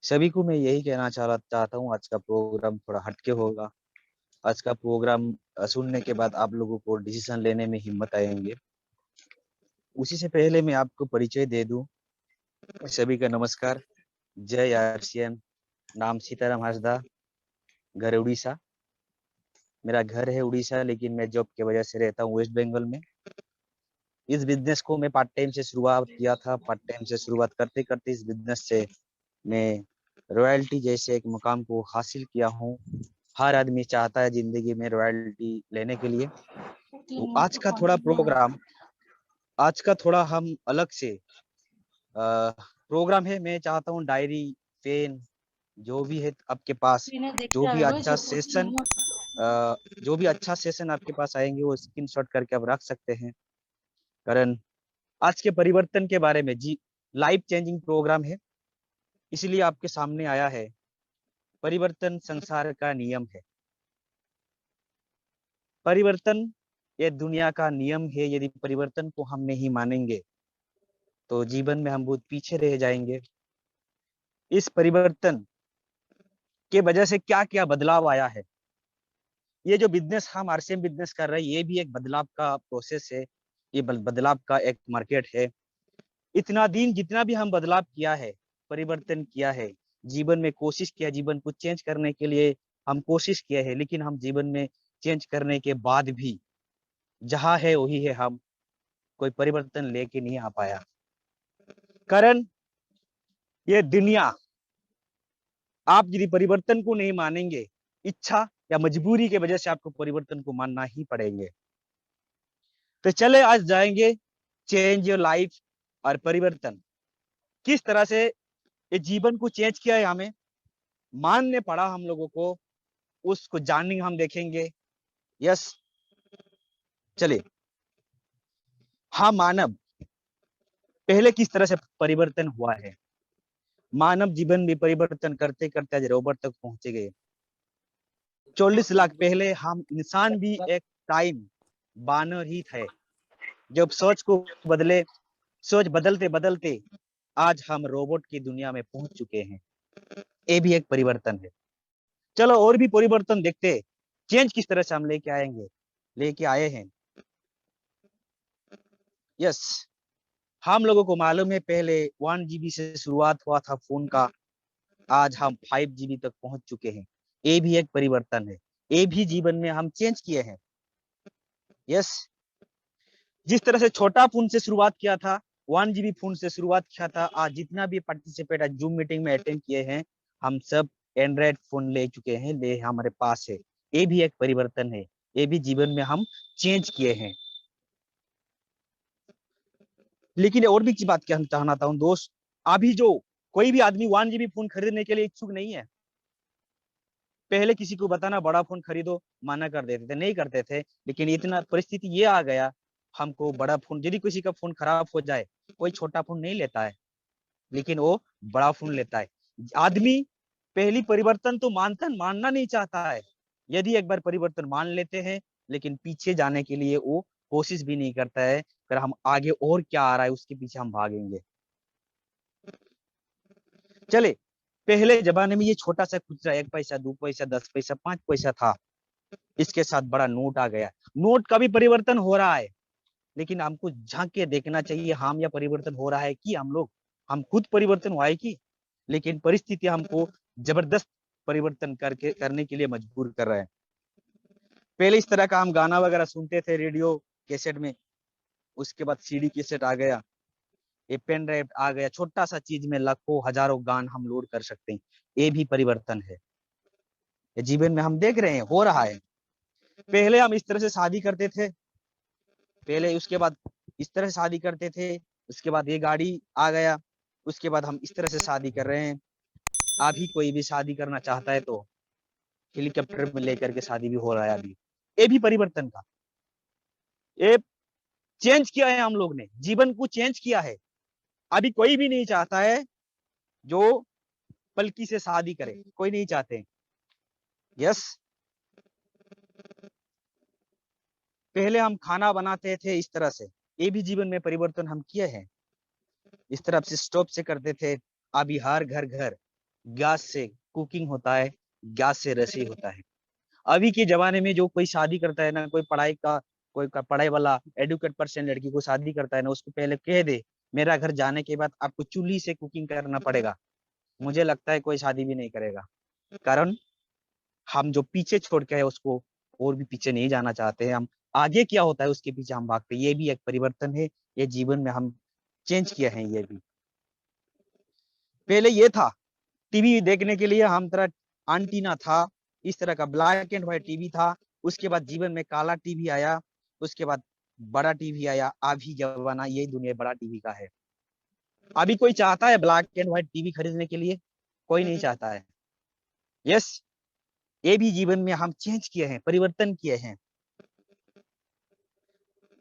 सभी को मैं यही कहना चाहता हूँ। आज का प्रोग्राम थोड़ा हटके होगा। आज का प्रोग्राम सुनने के बाद आप लोगों को डिसीजन लेने में हिम्मत आएंगे। उसी से पहले मैं आपको परिचय दे दूं। सभी का नमस्कार। जय आरसीएम। नाम सीताराम हासदा। घर उड़ीसा। मेरा घर है उड़ीसा, लेकिन मैं जॉब की वजह से रहता हूँ वेस्ट बंगाल में। इस बिजनेस को मैं पार्ट टाइम से शुरुआत किया था। पार्ट टाइम से शुरुआत करते करते इस बिजनेस से मैं रॉयल्टी जैसे एक मुकाम को हासिल किया हूँ। हर आदमी चाहता है जिंदगी में रॉयल्टी लेने के लिए। तो आज का थोड़ा हम अलग से प्रोग्राम है। मैं चाहता हूँ डायरी, पेन, जो भी है आपके पास, जो भी अच्छा सेशन जो भी अच्छा सेशन आपके पास आएंगे वो स्क्रीनशॉट करके आप रख सकते हैं। कारण आज के परिवर्तन के बारे में जी लाइफ चेंजिंग प्रोग्राम है, इसलिए आपके सामने आया है। परिवर्तन संसार का नियम है। परिवर्तन ये दुनिया का नियम है। यदि परिवर्तन को हम नहीं मानेंगे तो जीवन में हम बहुत पीछे रह जाएंगे। इस परिवर्तन के वजह से क्या क्या बदलाव आया है। ये जो बिजनेस हम आरसीएम बिजनेस कर रहे हैं, ये भी एक बदलाव का प्रोसेस है। ये बदलाव का एक मार्केट है। इतना दिन जितना भी हम बदलाव किया है, परिवर्तन किया है, जीवन में कोशिश किया, जीवन को चेंज करने के लिए हम कोशिश किए हैं, लेकिन हम जीवन में चेंज करने के बाद भी जहाँ है वही है। हम कोई परिवर्तन लेके नहीं आ पाया। कारण ये दुनिया, आप यदि परिवर्तन को नहीं मानेंगे, इच्छा या मजबूरी के वजह से आपको परिवर्तन को मानना ही पड़ेंगे। तो चले आज जाएंगे चेंज योर लाइफ और परिवर्तन किस तरह से ये जीवन को चेंज किया है, हमें मानने पड़ा हम लोगों को, उसको जानने हम देखेंगे। यस, चले। हाँ, मानव पहले किस तरह से परिवर्तन हुआ है। मानव जीवन में परिवर्तन करते करते आज रोबोट तक पहुंचे गए। 40 लाख पहले हम इंसान भी एक टाइम बानर ही थे। जब सोच को बदले, सोच बदलते बदलते आज हम रोबोट की दुनिया में पहुंच चुके हैं। ये भी एक परिवर्तन है। चलो और भी परिवर्तन देखते हैं। चेंज किस तरह से हम लेके आए हैं। यस, हम लोगों को मालूम है पहले 1 GB से शुरुआत हुआ था फोन का। आज हम 5 GB तक पहुंच चुके हैं। ये भी एक परिवर्तन है। ये भी जीवन में हम चेंज किए हैं। यस, जिस तरह से छोटा फोन से शुरुआत किया था, 1 GB फोन से शुरुआत किया था, आज जितना भी पार्टिसिपेट आज जूम मीटिंग में अटेंड किए हैं, हम सब एंड्रॉइड फोन ले चुके हैं, ले हमारे पास है। ये भी एक परिवर्तन है। ये भी जीवन में हम चेंज किए हैं। लेकिन और भी बात क्या हम चाहना था दोस्त, अभी जो कोई भी आदमी 1 GB फोन खरीदने के लिए इच्छुक नहीं है। पहले किसी को बताना बड़ा फोन खरीदो, माना कर देते थे, नहीं करते थे। लेकिन इतना परिस्थिति ये आ गया, हमको बड़ा फोन, यदि किसी का फोन खराब हो जाए, कोई छोटा फोन नहीं लेता है, लेकिन वो बड़ा फोन लेता है। आदमी पहली परिवर्तन तो मानना नहीं चाहता है। यदि एक बार परिवर्तन मान लेते हैं, लेकिन पीछे जाने के लिए वो कोशिश भी नहीं करता है। अगर हम आगे और क्या आ रहा है उसके पीछे हम भागेंगे। चले, पहले जमाने में ये छोटा सा खुचरा 1 पैसा, 2 पैसा, 10 पैसा, 5 पैसा था। इसके साथ बड़ा नोट आ गया। नोट का भी परिवर्तन हो रहा है, लेकिन हमको झांक के देखना चाहिए हम या परिवर्तन हो रहा है कि हम खुद परिवर्तन हुआ है कि, लेकिन परिस्थिति हमको जबरदस्त परिवर्तन करने के लिए मजबूर कर रहा है। पहले इस तरह का हम गाना वगैरह सुनते थे रेडियो कैसेट में। उसके बाद सीडी कैसेट आ गया, ये पेन ड्राइव आ गया। छोटा सा चीज में लाखों हजारों गान हम लोड कर सकते हैं। ये भी परिवर्तन है। ये जीवन में हम देख रहे हैं हो रहा है। पहले हम इस तरह से शादी करते थे, पहले उसके बाद इस तरह से शादी करते थे, उसके बाद ये गाड़ी आ गया, उसके बाद हम इस तरह से शादी कर रहे हैं। अभी कोई भी शादी करना चाहता है तो हेलीकॉप्टर में लेकर के शादी भी हो रहा है अभी। ये भी परिवर्तन का, ये चेंज किया है हम लोग ने, जीवन को चेंज किया है। अभी कोई भी नहीं चाहता है जो पलकी से शादी करे, कोई नहीं चाहते। यस, पहले हम खाना बनाते थे इस तरह से, ये भी जीवन में परिवर्तन हम किए हैं। इस तरह से स्टोव से करते थे, अभी हर घर घर गैस से कुकिंग होता है, गैस से रसोई होता है। अभी के जमाने में जो कोई शादी करता है ना, कोई पढ़ाई वाला एडुकेट पर्सन लड़की को शादी करता है ना, उसको पहले कह दे मेरा घर जाने के बाद आपको चूल्ही से कुकिंग करना पड़ेगा, मुझे लगता है कोई शादी भी नहीं करेगा। कारण हम जो पीछे छोड़ के है उसको और भी पीछे नहीं जाना चाहते हैं, हम आगे क्या होता है उसके पीछे हम भागते हैं। ये भी एक परिवर्तन है, ये जीवन में हम चेंज किए हैं। ये भी पहले ये था, टीवी देखने के लिए हम तरह एंटीना था, इस तरह का ब्लैक एंड व्हाइट टीवी था। उसके बाद जीवन में काला टीवी आया, उसके बाद बड़ा टीवी आया। अभी जमाना ये दुनिया बड़ा टीवी का है। अभी कोई चाहता है ब्लैक एंड व्हाइट टीवी खरीदने के लिए? कोई नहीं चाहता है। यस, ये भी जीवन में हम चेंज किए हैं, परिवर्तन किए हैं।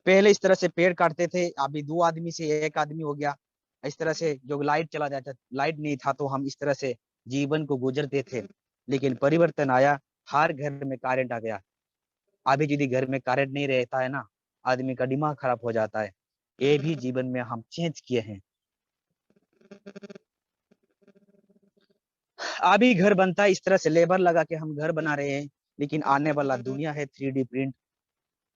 पहले इस तरह से पेड़ काटते थे, अभी 2 आदमी से 1 आदमी हो गया। इस तरह से जो लाइट चला जाता, लाइट नहीं था तो हम इस तरह से जीवन को गुजरते थे। लेकिन परिवर्तन आया, हर घर में करंट आ गया। अभी यदि घर में करंट नहीं रहता है ना, आदमी का दिमाग खराब हो जाता है। ये भी जीवन में हम चेंज किए हैं। अभी घर बनता है इस तरह से, लेबर लगा के हम घर बना रहे हैं। लेकिन आने वाला दुनिया है 3D प्रिंट,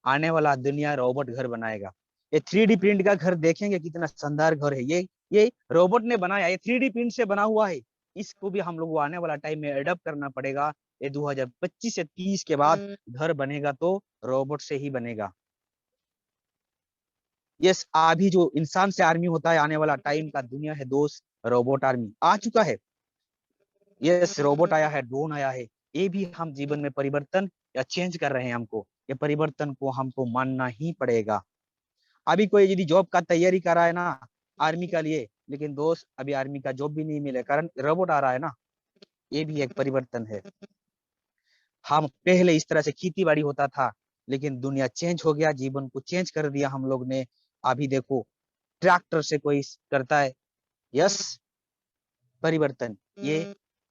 आने वाला दुनिया रोबोट घर बनाएगा। ये 3D प्रिंट का घर देखेंगे कितना शानदार घर है। ये रोबोट ने बनाया, ये 3D प्रिंट से बना हुआ है। इसको भी हम लोग को आने वाला टाइम में अडॉप्ट करना पड़ेगा। ये 2025 से 30 के बाद घर बनेगा तो रोबोट से ही बनेगा। यस, अभी जो इंसान से आर्मी होता है, आने वाला टाइम का दुनिया है दोस्त, रोबोट आर्मी आ चुका है। यस, रोबोट आया है, ड्रोन आया है। ये भी हम जीवन में परिवर्तन या चेंज कर रहे हैं। हमको ये परिवर्तन को हमको मानना ही पड़ेगा। अभी कोई यदि जॉब का तैयारी कर रहा है ना आर्मी का लिए, लेकिन दोस्त अभी आर्मी का जॉब भी नहीं मिले, कारण रोबोट आ रहा है ना। ये भी एक परिवर्तन है। हम पहले इस तरह से खेती बाड़ी होता था, लेकिन दुनिया चेंज हो गया, जीवन को चेंज कर दिया हम लोग ने। अभी देखो ट्रैक्टर से कोई करता है। यस, परिवर्तन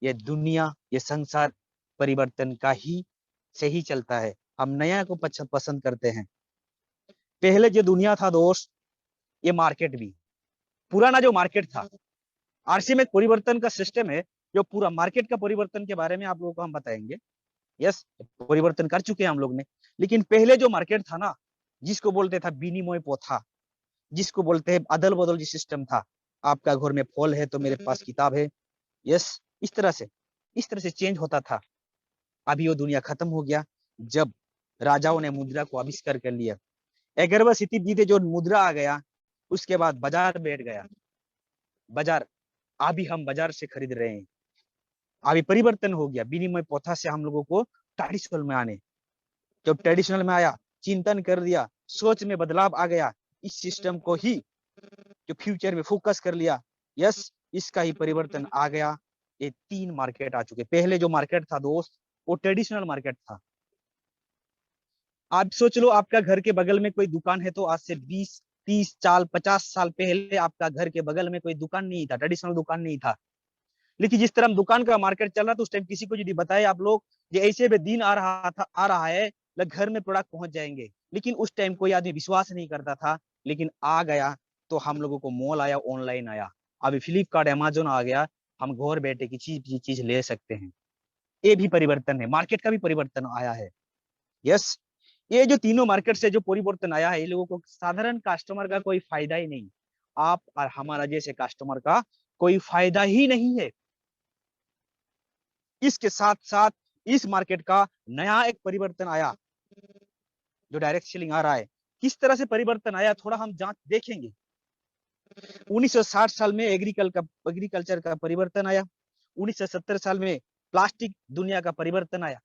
ये दुनिया, ये संसार परिवर्तन का ही से ही चलता है। हम नया को पसंद करते हैं। पहले जो दुनिया था दोस्त, ये मार्केट भी पुराना जो मार्केट था, आरसी में परिवर्तन का सिस्टम है। जो पूरा मार्केट का परिवर्तन के बारे में आप लोगों को हम बताएंगे। यस, परिवर्तन कर चुके हैं हम लोग ने। लेकिन पहले जो मार्केट था ना, जिसको बोलते था विनिमय प्रथा, जिसको बोलते हैं अदल बदल जी सिस्टम था। आपका घर में फल है तो मेरे पास किताब है। यस, इस तरह से चेंज होता था। अभी वो दुनिया खत्म हो गया जब राजाओं ने मुद्रा को आविष्कार कर लिया। 11वीं शताब्दी में जो मुद्रा आ गया, उसके बाद बाजार बैठ गया। बाजार, अभी हम बाजार से खरीद रहे हैं। अभी परिवर्तन हो गया विनिमय प्रथा से हम लोगों को ट्रेडिशनल में आने। जब ट्रेडिशनल में आया, चिंतन कर दिया, सोच में बदलाव आ गया, इस सिस्टम को ही जो फ्यूचर में फोकस कर लिया। यस, इसका ही परिवर्तन आ गया। ये 3 मार्केट आ चुके। पहले जो मार्केट था दोस्त, वो ट्रेडिशनल मार्केट था। आप सोच लो, आपका घर के बगल में कोई दुकान है तो आज से 20 30 साल 50 साल पहले आपका घर के बगल में कोई दुकान नहीं था, ट्रेडिशनल दुकान नहीं था। लेकिन जिस तरह दुकान का मार्केट चल रहा था उस टाइम, किसी को यदि बताए आप लोग ये ऐसे में दिन आ रहा है घर में प्रोडक्ट पहुंच जाएंगे, लेकिन उस टाइम कोई आदमी विश्वास नहीं करता था। लेकिन आ गया तो हम लोगों को मॉल आया, ऑनलाइन आया। अभी फ्लिपकार्ट अमेजोन आ गया, हम घर बैठे की चीज ले सकते हैं। ये भी परिवर्तन है, मार्केट का भी परिवर्तन आया है। यस, ये जो तीनों मार्केट से जो परिवर्तन आया है, ये लोगों को साधारण कस्टमर का कोई फायदा ही नहीं। आप और हमारा जैसे कस्टमर का कोई फायदा ही नहीं है। इसके साथ साथ इस मार्केट का नया एक परिवर्तन आया, जो डायरेक्ट सेलिंग आ रहा है। किस तरह से परिवर्तन आया थोड़ा हम जांच देखेंगे। 1960 साल में एग्रीकल्चर का परिवर्तन आया। 1970 साल में प्लास्टिक दुनिया का परिवर्तन आया।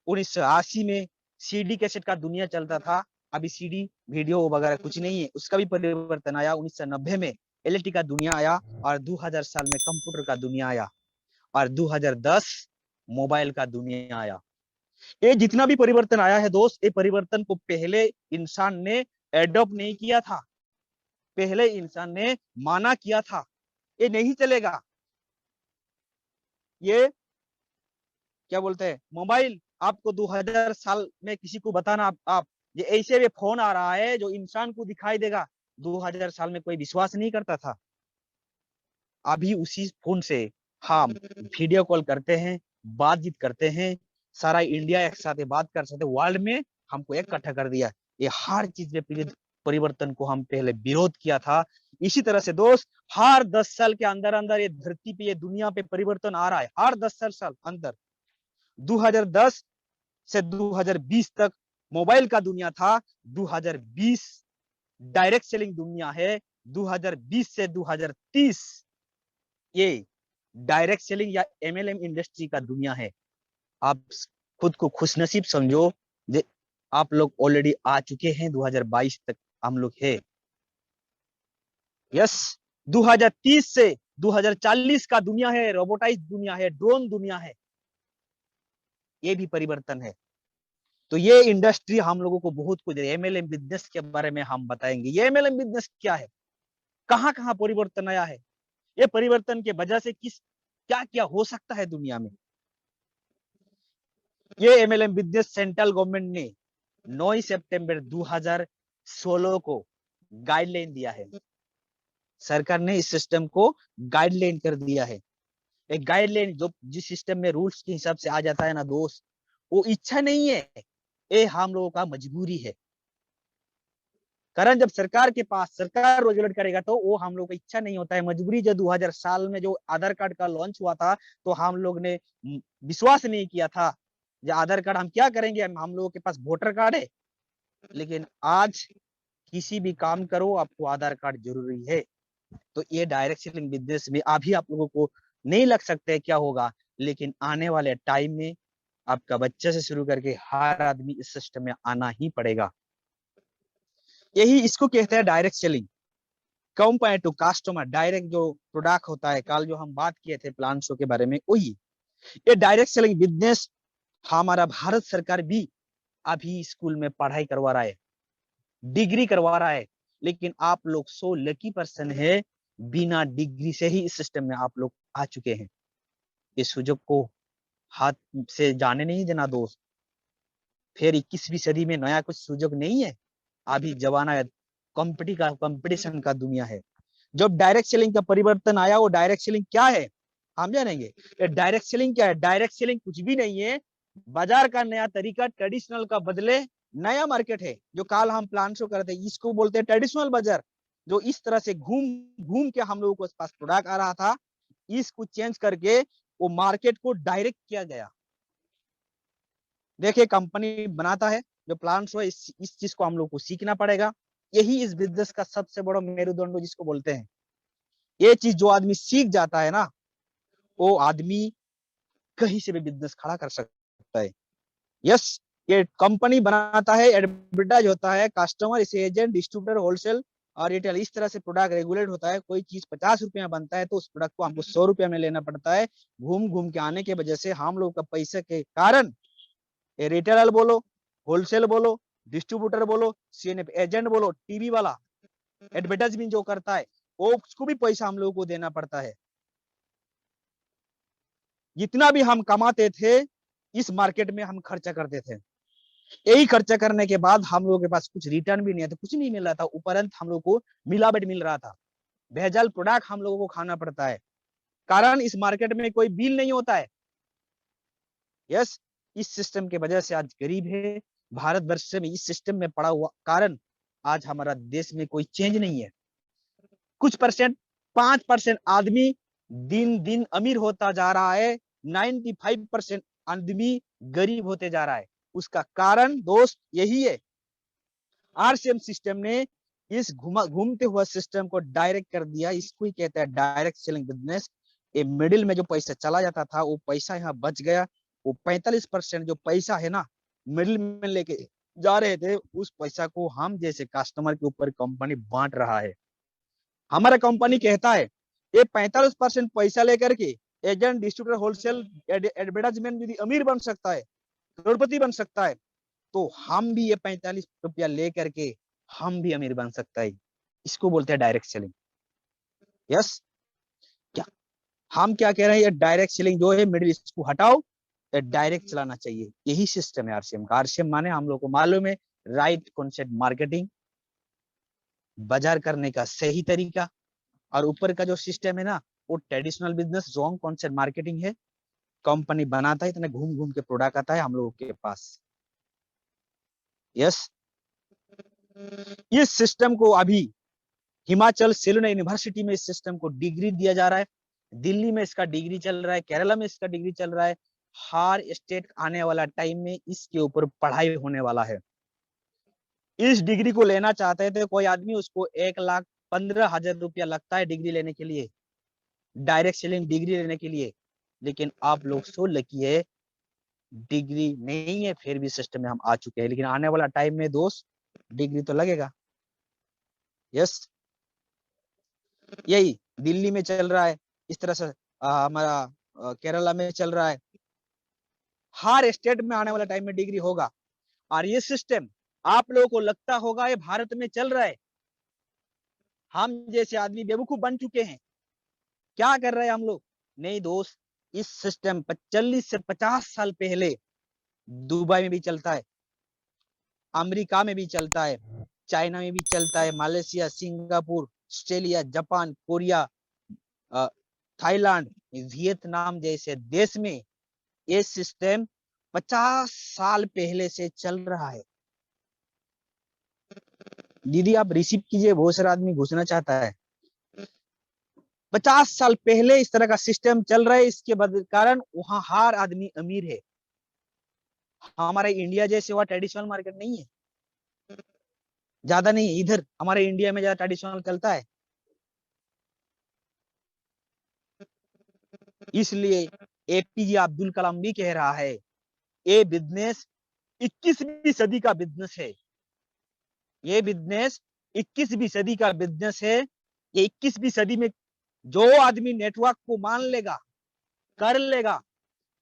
1980 में सीडी कैसेट का दुनिया चलता था, अभी सीडी वीडियो वगैरह कुछ नहीं है, उसका भी परिवर्तन आया। 1990 में एलईडी का दुनिया आया, और 2000 साल में कंप्यूटर का दुनिया आया, और 2010 मोबाइल का दुनिया आया। ये जितना भी परिवर्तन आया है दोस्त, ये परिवर्तन को पहले इंसान ने एडॉप्ट नहीं किया था, पहले इंसान ने माना किया था। ये नहीं चलेगा। ये क्या बोलते हैं, मोबाइल आपको 2000 साल में किसी को बताना, आप ये ऐसे भी फोन आ रहा है जो इंसान को दिखाई देगा, 2000 साल में कोई विश्वास नहीं करता था। अभी उसी फोन से हम वीडियो कॉल करते हैं, बातचीत करते हैं, सारा इंडिया एक साथ बात कर सकते, वर्ल्ड में हमको इकट्ठा कर दिया। ये हर चीज में परिवर्तन को हम पहले विरोध किया था। इसी तरह से दोस्त, हर 10 साल के अंदर अंदर ये धरती पे, ये दुनिया पे परिवर्तन आ रहा है। हर 10 साल अंदर 2010 से 2020 तक मोबाइल का दुनिया था, 2020 डायरेक्ट सेलिंग दुनिया है, 2020 से 2030 ये डायरेक्ट सेलिंग या एमएलएम इंडस्ट्री का दुनिया है। आप खुद को खुशनसीब समझो, आप लोग ऑलरेडी आ चुके हैं, 2022 तक हम लोग है। यस, 2030 से 2040 का दुनिया है, रोबोटाइज दुनिया है, ड्रोन दुनिया है, ये भी परिवर्तन है। तो ये इंडस्ट्री हम लोगों को बहुत कुछ, एमएलएम बिजनेस के बारे में हम बताएंगे। ये एमएलएम बिजनेस क्या है, कहां कहां परिवर्तन आया है, ये परिवर्तन के वजह से क्या क्या हो सकता है दुनिया में। ये एमएलएम बिजनेस सेंट्रल गवर्नमेंट ने 9 सितंबर 2016 को गाइडलाइन दिया है। सरकार ने इस सिस्टम को गाइडलाइन कर दिया है। एक गाइडलाइन जो जिस सिस्टम में रूल्स के हिसाब से आ जाता है ना दोस्त, वो इच्छा नहीं है, ये हम लोगों का मजबूरी है। कारण जब सरकार के पास, सरकार रेगुलेट करेगा तो वो हम लोग का इच्छा नहीं होता है, मजबूरी। जो 2000 साल में जो आधार कार्ड का लॉन्च हुआ था, तो हम लोग ने विश्वास नहीं किया था, जो आधार कार्ड हम क्या करेंगे, हम लोगों के पास वोटर कार्ड है। लेकिन आज किसी भी काम करो, आपको आधार कार्ड जरूरी है। तो ये डायरेक्ट सेलिंग बिजनेस में अभी आप लोगों को नहीं लग सकता है क्या होगा, लेकिन आने वाले टाइम में आपका बच्चे से शुरू करके हर आदमी इस सिस्टम में आना ही पड़ेगा। यही इसको कहते हैं direct selling. Compare to customer, direct जो प्रोडक्ट होता है, कल जो हम बात किए थे प्लान शो के बारे में, वही ये डायरेक्ट सेलिंग बिजनेस हमारा भारत सरकार भी अभी स्कूल में पढ़ाई करवा रहा है, डिग्री करवा रहा है। लेकिन आप लोग 100 लकी पर्सन है, बिना डिग्री से ही इस सिस्टम में आप लोग आ चुके हैं। इस सुजोग को हाथ से जाने नहीं देना दोस्त। फिर 21वीं सदी में नया कुछ सुजोग नहीं है, अभी जमाना कंपटीशन का दुनिया है। जब डायरेक्ट सेलिंग का परिवर्तन आया, वो डायरेक्ट सेलिंग क्या है हम जानेंगे। डायरेक्ट सेलिंग क्या है? डायरेक्ट सेलिंग कुछ भी नहीं है, बाजार का नया तरीका, ट्रेडिशनल का बदले नया मार्केट है। जो कल हम प्लान शो करते हैं, इसको बोलते हैं ट्रेडिशनल बाजार। जो इस तरह से घूम घूम के हम लोगों को पास प्रोडक्ट आ रहा था, इसको चेंज करके वो मार्केट को डायरेक्ट किया गया। देखिए, कंपनी बनाता है जो प्लान शो, इस चीज को हम लोग को सीखना पड़ेगा। यही इस बिजनेस का सबसे बड़ा मेरुदंड जिसको बोलते हैं। ये चीज जो आदमी सीख जाता है ना, वो आदमी कहीं से भी बिजनेस खड़ा कर सकता है। यस, ये कंपनी बनाता है, एडवर्टाइज होता है, कस्टमर इसे एजेंट, डिस्ट्रीब्यूटर, होलसेल और रिटेल, इस तरह से प्रोडक्ट रेगुलेट होता है। कोई चीज 50 रुपये में बनता है तो उस प्रोडक्ट को हमको 100 रुपये में लेना पड़ता है। घूम घूम के आने की वजह से हम लोग का पैसे के कारण, रिटेलर बोलो, होलसेल बोलो, डिस्ट्रीब्यूटर बोलो, सीएनएफ एजेंट बोलो, टीवी वाला एडवर्टाइजमेंट जो करता है, वो उसको भी पैसा हम लोगों को देना पड़ता है। जितना भी हम कमाते थे, इस मार्केट में हम खर्चा करते थे। यही खर्चा करने के बाद हम लोगों के पास कुछ रिटर्न भी नहीं आता, कुछ नहीं मिल रहा था। उपरंत हम लोग को मिलावट मिल रहा था, भेजल प्रोडक्ट हम लोगों को खाना पड़ता है। कारण इस मार्केट में कोई बिल नहीं होता है। यस, इस सिस्टम के वजह से आज गरीब है भारत वर्ष में, इस सिस्टम में पड़ा हुआ कारण आज हमारा देश में कोई चेंज नहीं है। कुछ परसेंट, 5% आदमी दिन दिन अमीर होता जा रहा है, 95% आदमी गरीब होते जा रहा है। उसका कारण दोस्त यही है, आरसीएम सिस्टम ने इस घूमते हुआ सिस्टम को डायरेक्ट कर दिया। इसको ही कहते हैं डायरेक्ट सेलिंग बिजनेस। ये मिडिल में जो पैसा चला जाता था, वो पैसा यहाँ बच गया। वो 45% जो पैसा है ना, मिडिल में लेके जा रहे थे, उस पैसा को हम जैसे कस्टमर के ऊपर कंपनी बांट रहा है। हमारा कंपनी कहता है ये 45% पैसा लेकर के एजेंट, डिस्ट्रीब्यूटर, होलसेल, एडवर्टाइजमेंट यदि अमीर बन सकता है, करोड़पति बन सकता है, तो हम भी ये 45 रुपया लेकर के हम भी अमीर बन सकता है। इसको बोलते हैं डायरेक्ट सेलिंग। यस, क्या हम क्या कह रहे हैं, ये डायरेक्ट सेलिंग जो है मिडिल, इसको हटाओ, डायरेक्ट चलाना चाहिए। यही सिस्टम है आरसीएम का। आरसीएम माने हम लोग को मालूम है, राइट कॉन्सेप्ट मार्केटिंग, बाजार करने का सही तरीका। और ऊपर का जो सिस्टम है ना, वो traditional business wrong concept marketing है। कंपनी बनाता है, इतने घूम घूम के प्रोडक्ट आता है हम लोगों के पास। यस, इस सिस्टम को अभी हिमाचल सेलुलर यूनिवर्सिटी में इस सिस्टम को डिग्री दिया जा रहा है, दिल्ली में इसका डिग्री चल रहा है, केरला में इसका डिग्री चल रहा है। हर स्टेट आने वाला टाइम में इसके ऊपर पढ़ाई होने वाला है। इस डिग्री को लेना चाहते हैं तो कोई आदमी, उसको 1,15,000 रुपया लगता है डिग्री लेने के लिए, डायरेक्ट सेलिंग डिग्री लेने के लिए। लेकिन आप लोग सो लकी है, डिग्री नहीं है फिर भी सिस्टम में हम आ चुके हैं। लेकिन आने वाला टाइम में दोस्त डिग्री तो लगेगा। यस, यही दिल्ली में चल रहा है, इस तरह से हमारा केरला में चल रहा है। हर स्टेट में आने वाला टाइम में डिग्री होगा। और ये सिस्टम आप लोगों को लगता होगा ये भारत में चल रहा है, हम जैसे आदमी बेवकूफ बन चुके हैं, क्या कर रहे हैं हम लोग। नहीं दोस्त, इस सिस्टम 40 से 50 साल पहले दुबई में भी चलता है, अमेरिका में भी चलता है, चाइना में भी चलता है, Malaysia, Singapore, Australia, Japan, Korea, Thailand, Vietnam जैसे देश में ये सिस्टम 50 साल पहले से चल रहा है। दीदी आप रिसीव कीजिए, बहुत सारा आदमी घुसना चाहता है। 50 साल पहले इस तरह का सिस्टम चल रहा है, इसके कारण वहां हर आदमी अमीर है। हमारे इंडिया जैसे वहां ट्रेडिशनल मार्केट नहीं है, ज्यादा नहीं। इधर हमारे इंडिया में ज्यादा ट्रेडिशनल चलता है, इसलिए एपीजे अब्दुल कलाम भी कह रहा है ये बिजनेस 21वीं सदी का बिजनेस है। ये बिजनेस 21वीं सदी का बिजनेस है। ये 21वीं सदी में जो आदमी नेटवर्क को मान लेगा, कर लेगा,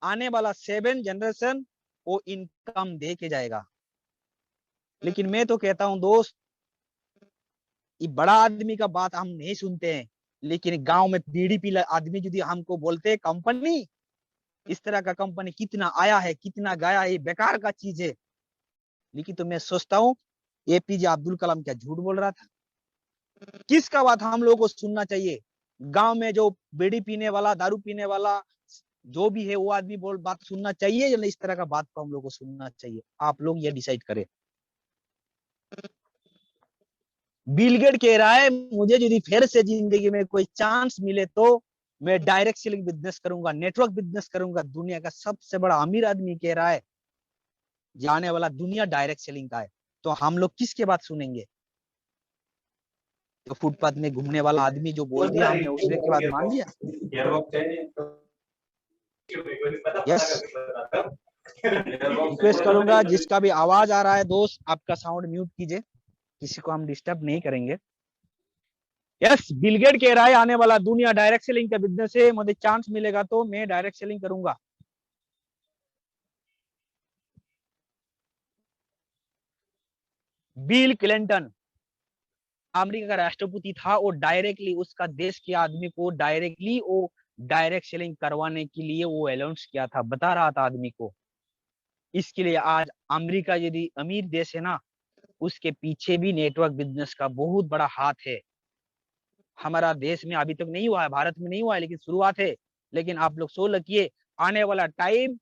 आने वाला 7 जनरेशन वो इनकम दे के जाएगा। लेकिन मैं तो कहता हूं दोस्त, ये बड़ा आदमी का बात हम नहीं सुनते हैं, लेकिन गांव में बीडीपी आदमी यदि हमको बोलते हैं कंपनी इस तरह का कंपनी कितना आया है, कितना गया है, ये बेकार का चीज है। लेकिन तो मैं सोचता हूँ एपीजे अब्दुल कलाम क्या झूठ बोल रहा था। किसका बात हम लोगों को सुनना चाहिए? गांव में जो बीड़ी पीने वाला, दारू पीने वाला जो भी है वो आदमी बोल बात सुनना चाहिए या नहीं, इस तरह का बात को हम लोग को सुनना चाहिए? आप लोग ये डिसाइड करें। बिल गेट कह रहा है मुझे यदि फिर से जिंदगी में कोई चांस मिले तो मैं डायरेक्ट सेलिंग बिजनेस करूंगा, नेटवर्क बिजनेस करूंगा। दुनिया का सबसे बड़ा अमीर आदमी कह रहा है जाने वाला दुनिया डायरेक्ट सेलिंग का है, तो हम लोग किसके बात सुनेंगे? तो फुटपाथ में घूमने वाला आदमी जो बोल दिया हमने उसने के बाद मान लिया। यस, रिक्वेस्ट करूंगा जिसका भी आवाज आ रहा है दोस्त आपका साउंड म्यूट कीजिए, किसी को हम डिस्टर्ब नहीं करेंगे। यस, बिल गेट कह रहा है आने वाला दुनिया डायरेक्ट सेलिंग का बिजनेस है, मुझे चांस मिलेगा तो मैं डायरेक्ट सेलिंग करूंगा। बिल क्लिंटन अमेरिका का राष्ट्रपति था, वो डायरेक्टली उसका देश के आदमी को डायरेक्टली वो डायरेक्ट सेलिंग करवाने के लिए वो अनाउंस किया था, बता रहा था आदमी को। इसके लिए आज अमेरिका यदि अमीर देश है ना, उसके पीछे भी नेटवर्क बिजनेस का बहुत बड़ा हाथ है। हमारा देश में अभी तक नहीं हुआ है, भारत में नहीं हुआ है, लेकिन शुरुआत है। लेकिन आप लोग सोच रखिए आने वाला टाइम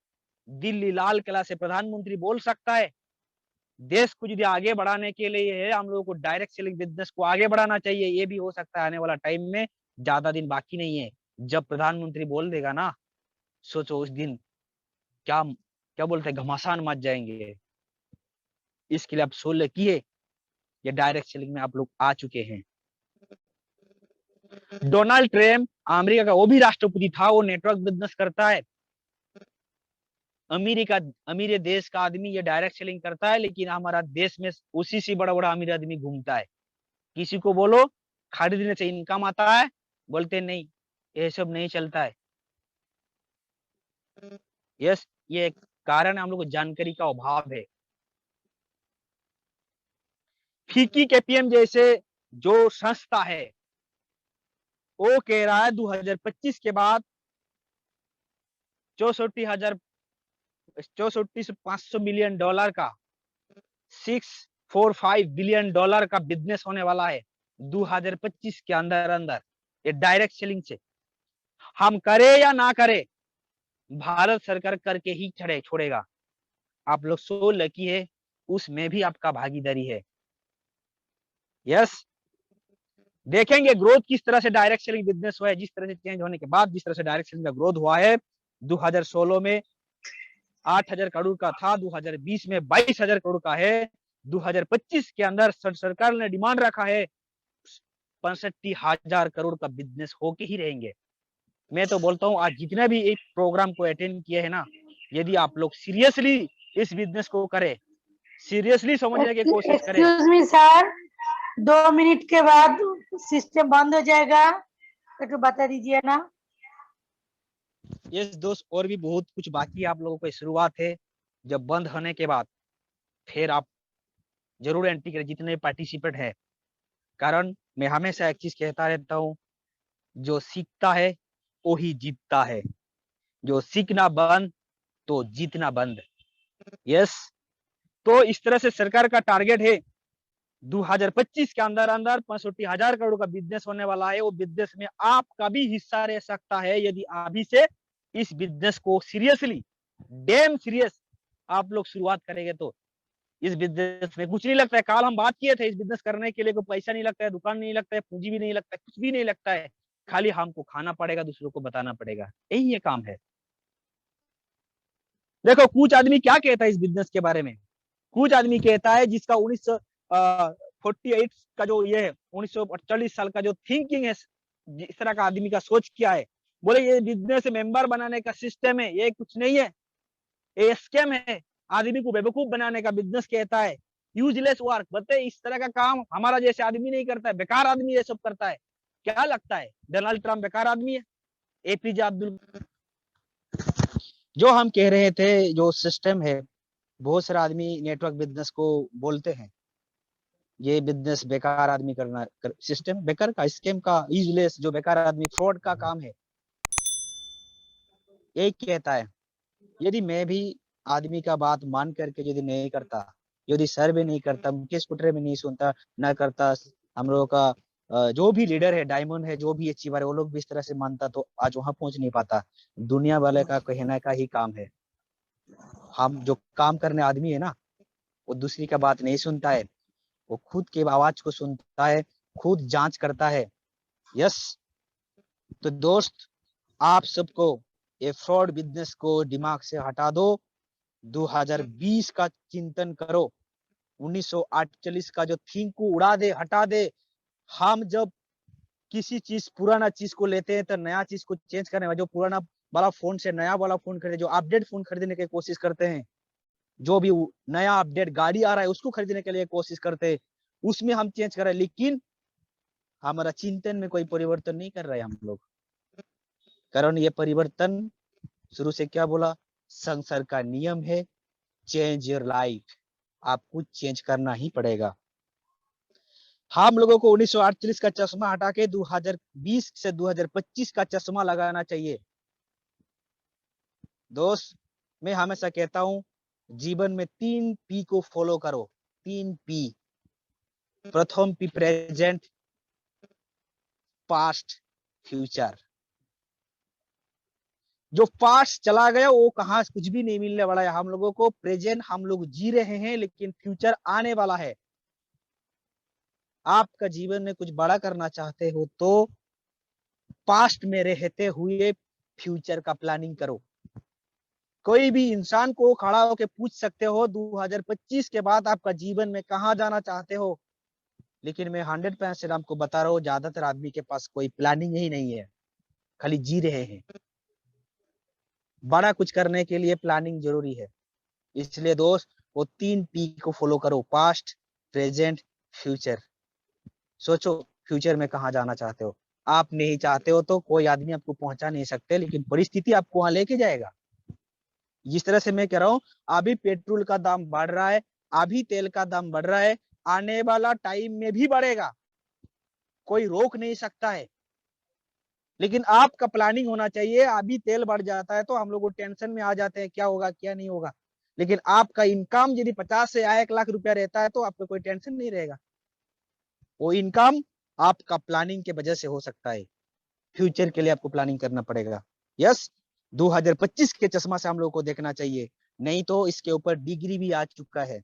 दिल्ली लाल किला से प्रधानमंत्री बोल सकता है देश को यदि आगे बढ़ाने के लिए है हम लोगों को डायरेक्ट सेलिंग बिजनेस को आगे बढ़ाना चाहिए। ये भी हो सकता है आने वाला टाइम में, ज्यादा दिन बाकी नहीं है जब प्रधानमंत्री बोल देगा ना, सोचो उस दिन क्या क्या बोलते हैं घमासान मच जाएंगे। इसके लिए आप सोच किए ये डायरेक्ट सेलिंग में आप लोग आ चुके हैं। डोनाल्ड ट्रम्प अमेरिका का वो भी राष्ट्रपति था, वो नेटवर्क बिजनेस करता है। अमेरिका अमीर देश का आदमी ये डायरेक्ट सेलिंग करता है, लेकिन हमारा देश में उसी से बड़ा बड़ा अमीर आदमी घूमता है। किसी को बोलो खरीदने से इनकम आता है, बोलते नहीं ये सब नहीं चलता है। यस, ये एक कारण है हम लोग को जानकारी का अभाव है। फीकी केपीएम जैसे जो संस्था है वो कह रहा है 2025 के बाद 64,500 मिलियन डॉलर का, $645 बिलियन का बिजनेस होने वाला है 2025 के अंदर अंदर, ये डायरेक्ट सेलिंग से। हम करे या ना करे, भारत सरकार करके ही छोड़ेगा। आप लोग सो लकी है, उसमें भी आपका भागीदारी है। यस, देखेंगे ग्रोथ किस तरह से डायरेक्ट सेलिंग बिजनेस हुआ है, जिस तरह से चेंज होने के बाद जिस तरह से डायरेक्ट सेलिंग का ग्रोथ हुआ है। 2016 में 8,000 करोड़ का था, 2020 में 22,000 करोड़ का है, 2025 के अंदर सरकार ने डिमांड रखा है 65,000 करोड़ का बिजनेस होके ही रहेंगे। मैं तो बोलता हूँ आज जितने भी एक प्रोग्राम को अटेंड किए है ना, यदि आप लोग सीरियसली इस बिजनेस को करें, सीरियसली समझने की कोशिश करें। एक्सक्यूज मी सर, 2 मिनट के बाद सिस्टम बंद हो जाएगा, तो बता दीजिए ना। यस दोस्त, और भी बहुत कुछ बाकी आप लोगों को शुरुआत है। जब बंद होने के बाद फिर आप जरूर एंट्री करें जितने पार्टिसिपेट है। कारण मैं हमेशा एक चीज कहता रहता हूँ, जो सीखता है वो ही जीतता है, जो सीखना बंद तो जीतना बंद। यस, तो इस तरह से सरकार का टारगेट है 2025 के अंदर अंदर 65,000 करोड़ का बिजनेस होने वाला है। वो बिजनेस में आपका भी हिस्सा रह सकता है यदि अभी से इस बिजनेस को सीरियसली, डैम सीरियस आप लोग शुरुआत करेंगे तो। इस बिजनेस में कुछ नहीं लगता है, कल हम बात किए थे, इस बिजनेस करने के लिए कोई पैसा नहीं लगता है, दुकान नहीं लगता है, पूंजी भी नहीं लगता है, कुछ भी नहीं लगता है, खाली हमको खाना पड़ेगा, दूसरों को बताना पड़ेगा, यही ये काम है। देखो कुछ आदमी क्या कहता है इस बिजनेस के बारे में, कुछ आदमी कहता है जिसका 1948 का जो ये है, 1948 साल का जो थिंकिंग है, जिस तरह का आदमी का सोच क्या है, बोले ये बिजनेस मेंबर बनाने का सिस्टम है, ये कुछ नहीं है, ये स्कैम है, आदमी को बेवकूफ बनाने का बिजनेस कहता है, यूजलेस वर्क। बताए इस तरह का काम हमारा जैसे आदमी नहीं करता है, बेकार आदमी ये सब करता है। क्या लगता है डोनाल्ड ट्रम्प बेकार आदमी है? एपीजे अब्दुल, जो हम कह रहे थे जो सिस्टम है, बहुत सारे आदमी नेटवर्क बिजनेस को बोलते हैं ये बिजनेस बेकार आदमी करना सिस्टम बेकार का, स्कैम का, यूजलेस, जो बेकार आदमी, फ्रॉड का काम है, यही कहता है। यदि मैं भी आदमी का बात मान करके यदि नहीं करता, यदि सर्वे नहीं करता, मुकेश कुटरे में नहीं सुनता, ना करता, हम लोगों का जो भी लीडर है, डायमंड है, जो भी अचीवर है, वो लोग भी इस तरह से मानता तो आज वहां पहुंच नहीं पाता। दुनिया वाले का कहने का ही काम है। हम जो काम करने आदमी है ना, वो दूसरी का बात नहीं सुनता है, वो खुद के आवाज को सुनता है, खुद जांच करता है। यस, तो दोस्त आप सबको ये फ्रॉड बिजनेस को दिमाग से हटा दो, 2020 का चिंतन करो, 1948 का जो थिंक को उड़ा दे, हटा दे। हम जब किसी चीज, पुराना चीज को लेते हैं तो नया चीज को चेंज करने में, जो पुराना वाला फोन से नया वाला फोन खरीदे, जो अपडेट फोन खरीदने की कोशिश करते हैं, जो भी नया अपडेट गाड़ी आ रहा है उसको खरीदने के लिए कोशिश करते हैं, उसमें हम चेंज कर रहे हैं, लेकिन हमारा चिंतन में कोई परिवर्तन नहीं कर रहे हैं हम लोग। कारण ये परिवर्तन शुरू से क्या बोला, संसार का नियम है, चेंज योर लाइफ, आपको चेंज करना ही पड़ेगा। हम लोगों को 1948 का चश्मा हटा के 2020 से 2025 का चश्मा लगाना चाहिए। दोस्त मैं हमेशा कहता हूं, जीवन में 3 पी को फॉलो करो, 3 पी। प्रथम पी प्रेजेंट, पास्ट, फ्यूचर। जो पास्ट चला गया वो कहां, कुछ भी नहीं मिलने वाला है हम लोगों को। प्रेजेंट हम लोग जी रहे हैं, लेकिन फ्यूचर आने वाला है। आपका जीवन में कुछ बड़ा करना चाहते हो तो पास्ट में रहते हुए फ्यूचर का प्लानिंग करो। कोई भी इंसान को खड़ा होकर पूछ सकते हो 2025 के बाद आपका जीवन में कहां जाना चाहते हो, लेकिन मैं 100% आपको बता रहा हूँ, ज्यादातर आदमी के पास कोई प्लानिंग ही नहीं है, खाली जी रहे हैं। बड़ा कुछ करने के लिए प्लानिंग जरूरी है। इसलिए दोस्त वो 3 पी को फॉलो करो, पास्ट, प्रेजेंट, फ्यूचर। सोचो फ्यूचर में कहां जाना चाहते हो। आप नहीं चाहते हो तो कोई आदमी आपको पहुंचा नहीं सकते, लेकिन परिस्थिति आपको वहां लेके जाएगा। जिस तरह से मैं कह रहा हूं, अभी पेट्रोल का दाम बढ़ रहा है, अभी तेल का दाम बढ़ रहा है, आने वाला टाइम में भी बढ़ेगा, कोई रोक नहीं सकता है। लेकिन आपका प्लानिंग होना चाहिए। अभी तेल बढ़ जाता है तो हम लोग टेंशन में आ जाते हैं, क्या होगा क्या नहीं होगा, लेकिन आपका इनकम यदि 50 से 1 लाख रुपया रहता है तो आपको कोई टेंशन नहीं रहेगा। वो इनकम आपका प्लानिंग के वजह से हो सकता है। फ्यूचर के लिए आपको प्लानिंग करना पड़ेगा। यस, 2025 के चश्मा से हम लोग को देखना चाहिए, नहीं तो इसके ऊपर डिग्री भी आ चुका है,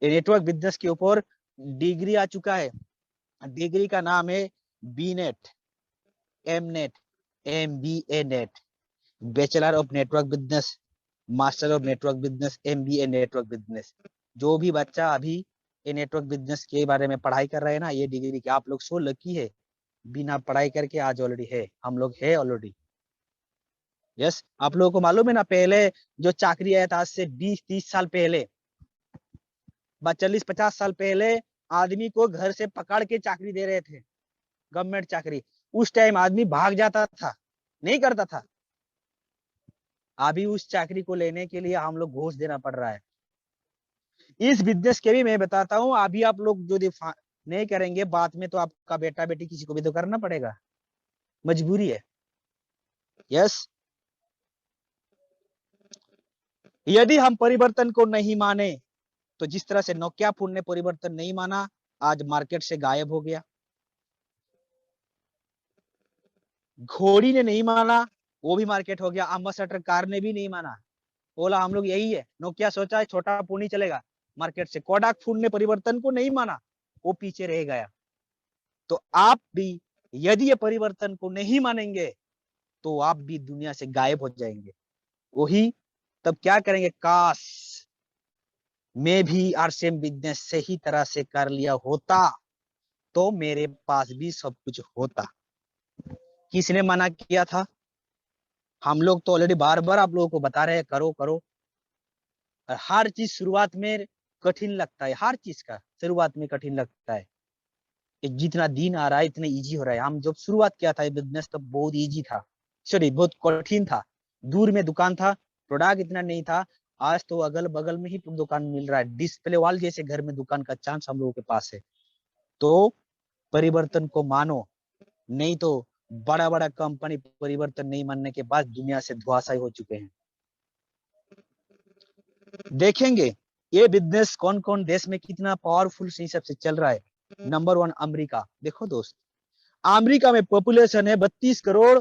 नेटवर्क बिजनेस के ऊपर डिग्री आ चुका है। डिग्री का नाम है B net, M net, MBA net, bachelor of network business, master of network business, MBA network business. जो भी बच्चा अभी ये नेटवर्क बिजनेस के बारे में पढ़ाई कर रहे हैं ना, ये डिग्री के आप लोग सो लकी है, बिना पढ़ाई करके आज ऑलरेडी है, हम लोग है ऑलरेडी। यस, आप लोगों को मालूम है ना, पहले जो चाकरी आया था आज से 20-30 साल पहले, 40-50 साल पहले आदमी को घर से पकड़ के चाकरी दे रहे थे, गवर्नमेंट चाकरी। उस टाइम आदमी भाग जाता था, नहीं करता था। अभी उस चाकरी को लेने के लिए हम लोग घूस देना पड़ रहा है। इस बिजनेस के भी मैं बताता हूँ, अभी आप लोग जो नहीं करेंगे बाद में, तो आपका बेटा बेटी किसी को भी तो करना पड़ेगा, मजबूरी है। यस, यदि हम परिवर्तन को नहीं माने, तो जिस तरह से नोकिया फोन ने परिवर्तन नहीं माना, आज मार्केट से गायब हो गया। घोड़ी ने नहीं माना, वो भी मार्केट हो गया। अम्बासडर कार ने भी नहीं माना, बोला हम लोग यही है। नोकिया सोचा है छोटा फोन ही चलेगा, मार्केट से। कोडाक फोन ने परिवर्तन को नहीं माना, वो पीछे रह गया। तो आप भी यदि ये परिवर्तन को नहीं मानेंगे, तो आप भी दुनिया से गायब हो जाएंगे। वही तब क्या करेंगे, काश मैं भी आरसीएम बिजनेस सही तरह से कर लिया होता, तो मेरे पास भी सब कुछ होता। किसने मना किया था? हम लोग तो ऑलरेडी बार बार आप लोगों को बता रहे हैं, करो करो। हर चीज शुरुआत में कठिन लगता है, हर चीज का शुरुआत में कठिन लगता है। जितना दिन आ रहा है इतना इजी हो रहा है। हम जब शुरुआत किया था बिजनेस तब बहुत इजी था, सॉरी बहुत कठिन था। दूर में दुकान था, प्रोडक्ट इतना नहीं था। आज तो अगल बगल में ही दुकान मिल रहा है, डिस्प्ले वाल जैसे घर में दुकान का चांस हम लोगों के पास है। तो परिवर्तन को मानो, नहीं तो बड़ा बड़ा कंपनी परिवर्तन नहीं मानने के बाद दुनिया से धुआंशाई हो चुके हैं। देखेंगे ये बिजनेस कौन कौन देश में कितना पावरफुल हिसाब से चल रहा है। Number 1 America. देखो दोस्त, अमेरिका में पॉपुलेशन है 32 करोड़,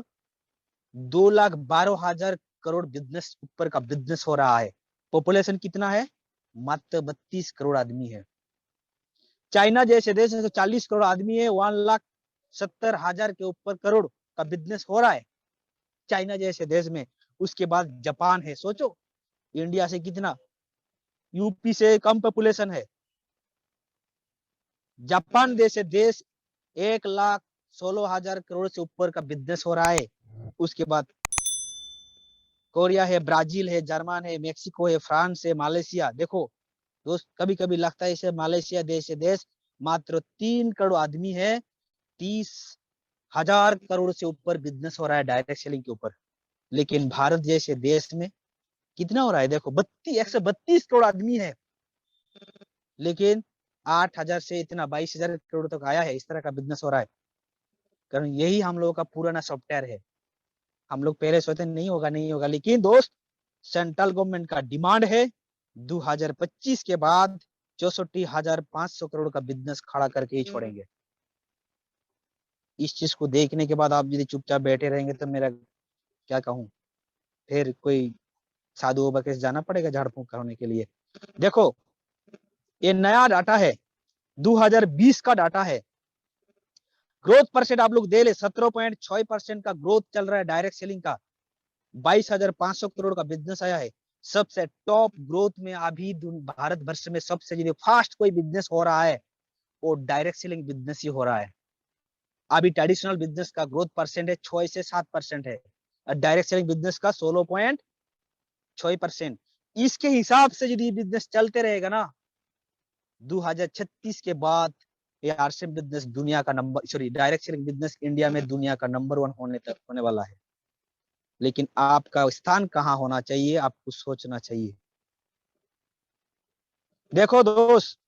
2,12,000 करोड़ बिजनेस ऊपर का बिजनेस हो रहा है। पॉपुलेशन कितना है? मात्र 32 करोड़ आदमी है। चाइना जैसे देश है 40 करोड़ आदमी है, 1,70,000 के ऊपर करोड़ का बिजनेस हो रहा है चाइना जैसे देश में। उसके बाद जापान है। सोचो इंडिया से कितना, यूपी से कम पॉपुलेशन है। जापान जैसे देश 1,16,000 करोड़ से ऊपर का बिजनेस हो रहा है। उसके बाद कोरिया है, ब्राजील है, जर्मन है, मेक्सिको है, फ्रांस है, मलेशिया। देखो दोस्त, कभी कभी लगता है इसे मलेशिया देश मात्र 3 करोड़ आदमी है, 30,000 करोड़ से ऊपर बिजनेस हो रहा है डायरेक्ट सेलिंग के ऊपर। लेकिन भारत जैसे देश में कितना हो रहा है? देखो 132 करोड़ आदमी है, लेकिन 8,000 से इतना 22,000 करोड़ तक आया है। इस तरह का बिजनेस हो रहा है, कारण यही हम लोगों का पुराना सॉफ्टवेयर है। हम लोग पहले सोचते नहीं होगा नहीं होगा, लेकिन दोस्त सेंट्रल गवर्नमेंट का डिमांड है 2025 के बाद 64,500 करोड़ का बिजनेस खड़ा करके ही छोड़ेंगे। इस चीज को देखने के बाद आप यदि चुपचाप बैठे रहेंगे तो मेरा क्या कहूँ, फिर कोई साधु बाबा के जाना पड़ेगा झाड़ फूंक होने के लिए। देखो ये नया डाटा है, 2020 का डाटा है। ग्रोथ परसेंट आप लोग दे ले, 17.6% का ग्रोथ चल रहा है डायरेक्ट सेलिंग का। 22,500 करोड़ का बिजनेस आया है। सबसे टॉप ग्रोथ में अभी भारत वर्ष में सबसे ज्यादा फास्ट कोई बिजनेस हो रहा है, वो डायरेक्ट सेलिंग बिजनेस ही हो रहा है। अभी ट्रेडिशनल बिजनेस का ग्रोथ परसेंट है 6 से 7% है, और डायरेक्ट सेलिंग बिजनेस का 16.6%। इसके हिसाब से यदि बिजनेस चलते रहेगा ना, 2036 के बाद ये आरसीएम बिजनेस दुनिया का number, sorry direct selling business India में दुनिया का नंबर 1 होने वाला है। लेकिन आपका स्थान कहां होना चाहिए, आपको सोचना चाहिए। देखो दोस्त,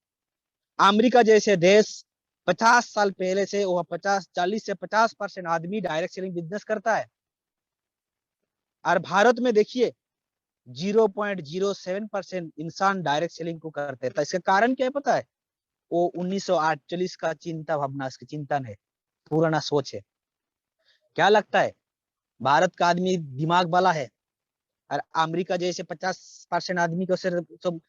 अमेरिका जैसे देश 50 साल पहले से वह 40 से 50% आदमी डायरेक्ट सेलिंग बिजनेस करता है, और भारत में देखिए 0.07% इंसान डायरेक्ट सेलिंग को करते हैं। तो इसका कारण क्या है पता है? वो 1948 का चिंता भावना, चिंतन है, पुराना सोच है। क्या लगता है भारत का आदमी दिमाग वाला है और अमेरिका जैसे 50% आदमी को सिर्फ सब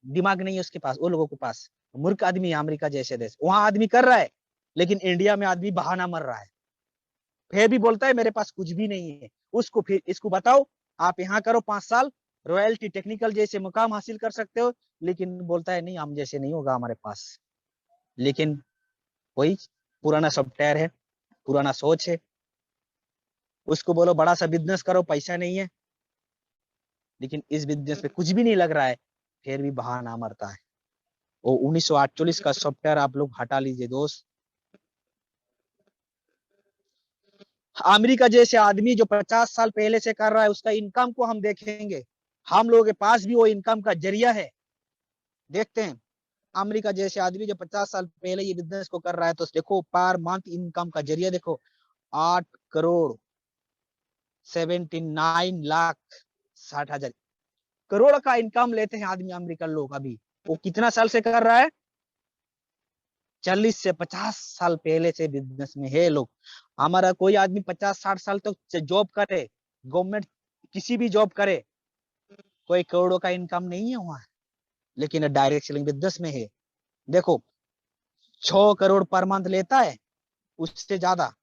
दिमाग नहीं है उसके पास, वो लोगों के पास मूर्ख आदमी है। अमेरिका जैसे देश, वहां आदमी कर रहा है, लेकिन इंडिया में आदमी बहाना मर रहा है, फिर भी बोलता है मेरे पास कुछ भी नहीं है। उसको फिर इसको बताओ आप यहाँ करो 5 साल, रॉयल्टी टेक्निकल जैसे मुकाम हासिल कर सकते हो, लेकिन बोलता है नहीं हम जैसे नहीं होगा हमारे पास। लेकिन वही पुराना सॉफ्टवेयर है, पुराना सोच है। उसको बोलो बड़ा सा बिजनेस करो, पैसा नहीं है, लेकिन इस बिजनेस में कुछ भी नहीं लग रहा है, फिर भी बहाना मरता है। वो 1948 का सॉफ्टवेयर आप लोग हटा लीजिए दोस्त। अमेरिका जैसे आदमी जो 50 साल पहले से कर रहा है, उसका इनकम को हम देखेंगे, हम लोगों के पास भी वो इनकम का जरिया है। देखते हैं अमेरिका जैसे आदमी जो 50 साल पहले ये बिजनेस को कर रहा है, तो देखो पर मंथ इनकम का जरिया देखो 8,79,60,000 करोड़ का इनकम लेते हैं आदमी अमेरिकन लोग। अभी वो कितना साल से कर रहा है? 40 से 50 साल पहले से बिजनेस में है लोग। हमारा कोई आदमी 50-60 साल तक जॉब करे, गवर्नमेंट किसी भी जॉब करे, कोई करोड़ों का इनकम नहीं है वहां, लेकिन डायरेक्ट सेलिंग बिजनेस में है। देखो 6 करोड़ पर मंथ लेता है, उससे ज्यादा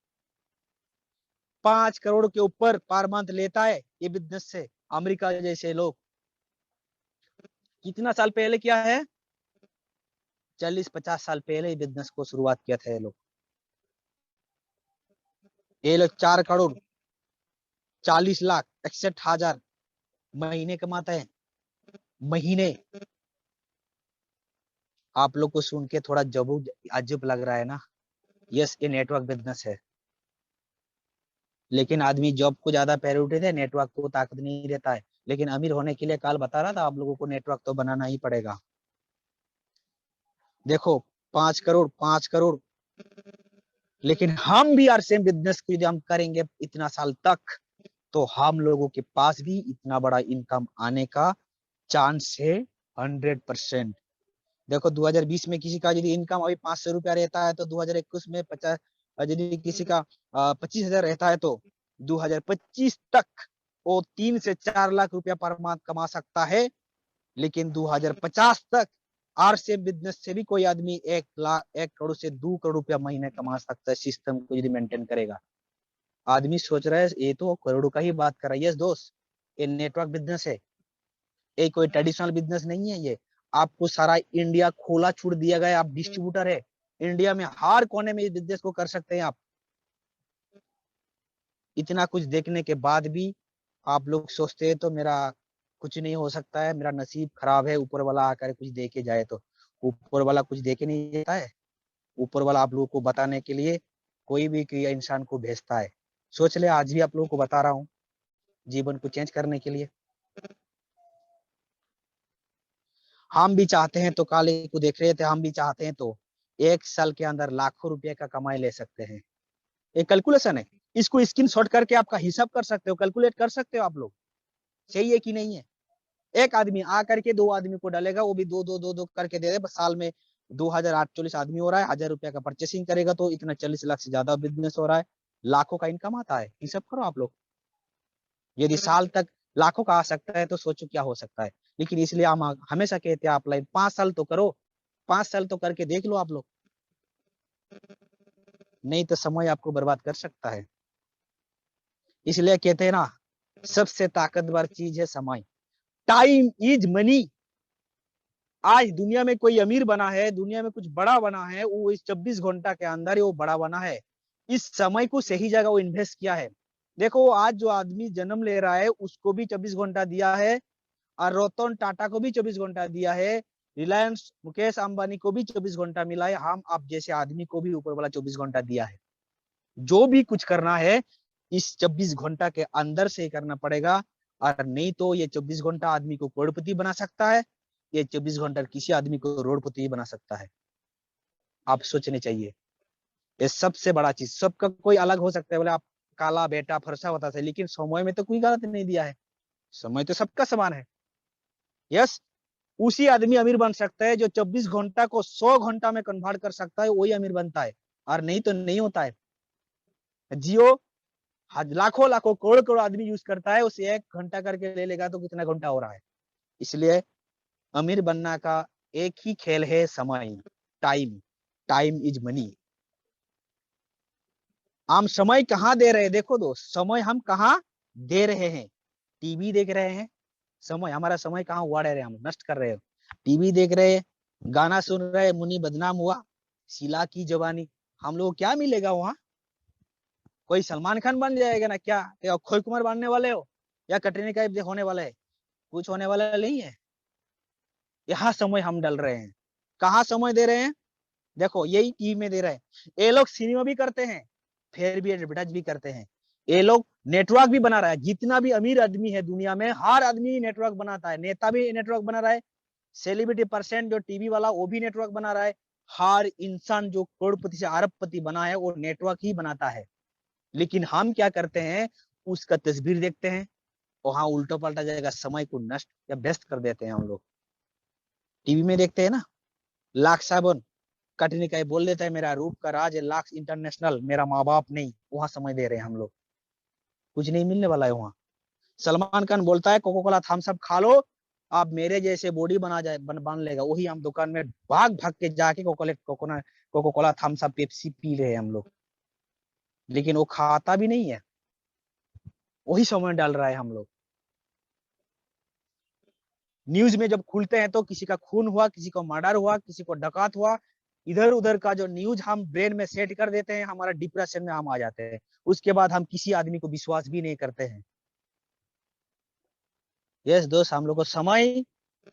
5 करोड़ के ऊपर पर मंथ लेता है ये बिजनेस से। अमेरिका जैसे लोग कितना साल पहले किया है? 40-50 साल पहले बिजनेस को शुरुआत किया था ये लोग 4 करोड़ 40 लाख 61,000 महीने कमाता है, महीने। आप लोग को सुन के थोड़ा अजब लग रहा है ना? यस, ये नेटवर्क बिजनेस है, लेकिन आदमी जॉब को ज्यादा प्रायोरिटी दे, नेटवर्क को ताकत नहीं देता है। लेकिन अमीर होने के लिए कल बता रहा था आप लोगों को नेटवर्क तो बनाना ही पड़ेगा। देखो 5 करोड़ 5 करोड़, लेकिन हम भी यार सेम बिजनेस को यदि हम करेंगे इतना साल तक, तो हम लोगों के पास भी इतना बड़ा इनकम आने का चांस है 100%। देखो 2020 में किसी का यदि इनकम अभी 500 रुपया रहता है, तो 2021 में 50, यदि किसी का 25,000 रहता है, तो 2025 तक वो 3 से 4 लाख रुपया पर मंथ कमा सकता है। लेकिन 2050 तक आरसीएम बिजनेस से भी कोई आदमी 1 करोड़ से 2 करोड़ रुपया महीने कमा सकता है, सिस्टम को यदि मेंटेन करेगा। आदमी सोच रहा है ये तो करोड़ों का ही बात कर रहा है। यस दोस्त, ये नेटवर्क बिजनेस है, ये कोई ट्रेडिशनल बिजनेस नहीं है। ये आपको सारा इंडिया खोला छूट दिया गया, आप डिस्ट्रीब्यूटर है, इंडिया में हर कोने में इस बिजनेस को कर सकते हैं आप। इतना कुछ देखने के बाद भी आप लोग सोचते हैं तो मेरा कुछ नहीं हो सकता है, मेरा नसीब खराब है, ऊपर वाला आकर कुछ दे के जाए। तो ऊपर वाला कुछ दे के नहीं देता है, ऊपर वाला आप लोगों को बताने के लिए कोई भी इंसान को भेजता है। सोच ले आज भी आप लोगों को बता रहा हूँ, जीवन को चेंज करने के लिए। हम भी चाहते हैं तो काले को देख रहे थे, हम भी चाहते हैं तो 1 साल के अंदर लाखों रुपए का कमाई ले सकते हैं। एक कैलकुलेशन है, इसको स्क्रीन शॉट करके आपका हिसाब कर सकते हो, कैलकुलेट कर सकते हो आप लोग, सही है कि नहीं है। एक आदमी आ करके 2 आदमी को डालेगा, वो भी दो दो दो दो करके दे दे, बस साल में 2,840 आदमी हो रहा है, 1,000 रुपया का परचेसिंग करेगा तो इतना 40 लाख से ज्यादा बिजनेस हो रहा है, लाखों का इनकम आता है। हिसाब करो आप लोग, यदि साल तक लाखों का आ सकता है तो सोचो क्या हो सकता है। लेकिन इसलिए हम हमेशा कहते हैं आप लाइन 5 साल तो करो, 5 साल तो करके देख लो आप लोग, नहीं तो समय आपको बर्बाद कर सकता है। इसलिए कहते हैं ना, सबसे ताकतवर चीज है समय। Time is money. आज दुनिया में कोई अमीर बना है, दुनिया में कुछ बड़ा बना है, वो इस 24 घंटा के अंदर ही वो बड़ा बना है। इस समय को सही जगह वो इन्वेस्ट किया है। देखो आज जो आदमी जन्म ले रहा है उसको भी 24 घंटा दिया है, और रतन टाटा को भी 24 घंटा दिया है, रिलायंस मुकेश अंबानी को भी 24 घंटा मिला है, हम आप जैसे आदमी को भी ऊपर वाला 24 घंटा दिया है। जो भी कुछ करना है इस 24 घंटा के अंदर से करना पड़ेगा, और नहीं तो ये 24 घंटा आदमी को करोड़पति बना सकता है, ये 24 घंटा किसी आदमी को रोडपति बना सकता है। आप सोचने चाहिए, ये सबसे बड़ा चीज। सबका कोई अलग हो सकता है, बोले आप काला बेटा फरसा होता था, लेकिन समय में तो कोई गलत नहीं दिया है, समय तो सबका समान है। यस, उसी आदमी अमीर बन सकता है जो 24 घंटा को 100 घंटा में कन्वर्ट कर सकता है, वही अमीर बनता है, और नहीं तो नहीं होता है। जियो लाखों लाखों करोड़ करोड़ आदमी यूज करता है, उसे 1 घंटा करके ले लेगा तो कितना घंटा हो रहा है। इसलिए अमीर बनना का एक ही खेल है, समय, टाइम। Time is money. हम समय कहाँ दे रहे हैं? देखो दोस्त, समय हम कहाँ दे रहे हैं? टीवी देख रहे हैं। समय, हमारा समय कहाँ उड़ा रहे हैं, हम नष्ट कर रहे हैं। टीवी देख रहे हैं, गाना सुन रहे हैं, मुन्नी बदनाम हुआ, शीला की जवानी। हम लोग क्या मिलेगा वहां? कोई सलमान खान बन जाएगा ना क्या? या अक्षय कुमार बनने वाले हो, या कटरीना कैफ होने वाला है? कुछ होने वाला नहीं है। यहाँ समय हम डल रहे हैं। कहाँ समय दे रहे हैं? देखो यही टीवी में दे रहे हैं। ये लोग सिनेमा भी करते हैं, फिर भी एडवर्टाइज भी करते हैं। ये लोग नेटवर्क भी बना रहा है। जितना भी अमीर आदमी है दुनिया में, हर आदमी नेटवर्क बनाता है। नेता भी नेटवर्क बना रहा है, सेलिब्रिटी परसेंट जो टीवी वाला वो भी नेटवर्क बना रहा है। हर इंसान जो करोड़पति से अरबपति बना है वो नेटवर्क ही बनाता है। लेकिन हम क्या करते हैं? उसका तस्वीर देखते हैं, वहां उल्टा पलटा जाएगा, समय को नष्ट या व्यस्त कर देते हैं हम लोग। टीवी में देखते हैं ना, लाख साबुन, कटनी का बोल देता है मेरा रूप का राज है लाख इंटरनेशनल, मेरा माँ बाप नहीं। वहां समय दे रहे हैं हम लोग। कुछ नहीं मिलने वाला है वहां। सलमान खान बोलता है कोको कोला थम्स अप खा लो, आप मेरे जैसे बॉडी बना जाए, बन लेगा। वही हम दुकान में भाग भाग के जाके Coca Cola Thums Up Pepsi पी रहे हैं हम लोग। लेकिन वो खाता भी नहीं है, वही समय डाल रहा है हम लोग। न्यूज में जब खुलते हैं तो किसी का खून हुआ, किसी को मर्डर हुआ, किसी को डकात हुआ, इधर उधर का जो न्यूज हम ब्रेन में सेट कर देते हैं, हमारा डिप्रेशन में हम आ जाते हैं। उसके बाद हम किसी आदमी को विश्वास भी नहीं करते हैं। यस दोस्त, हम लोग को समय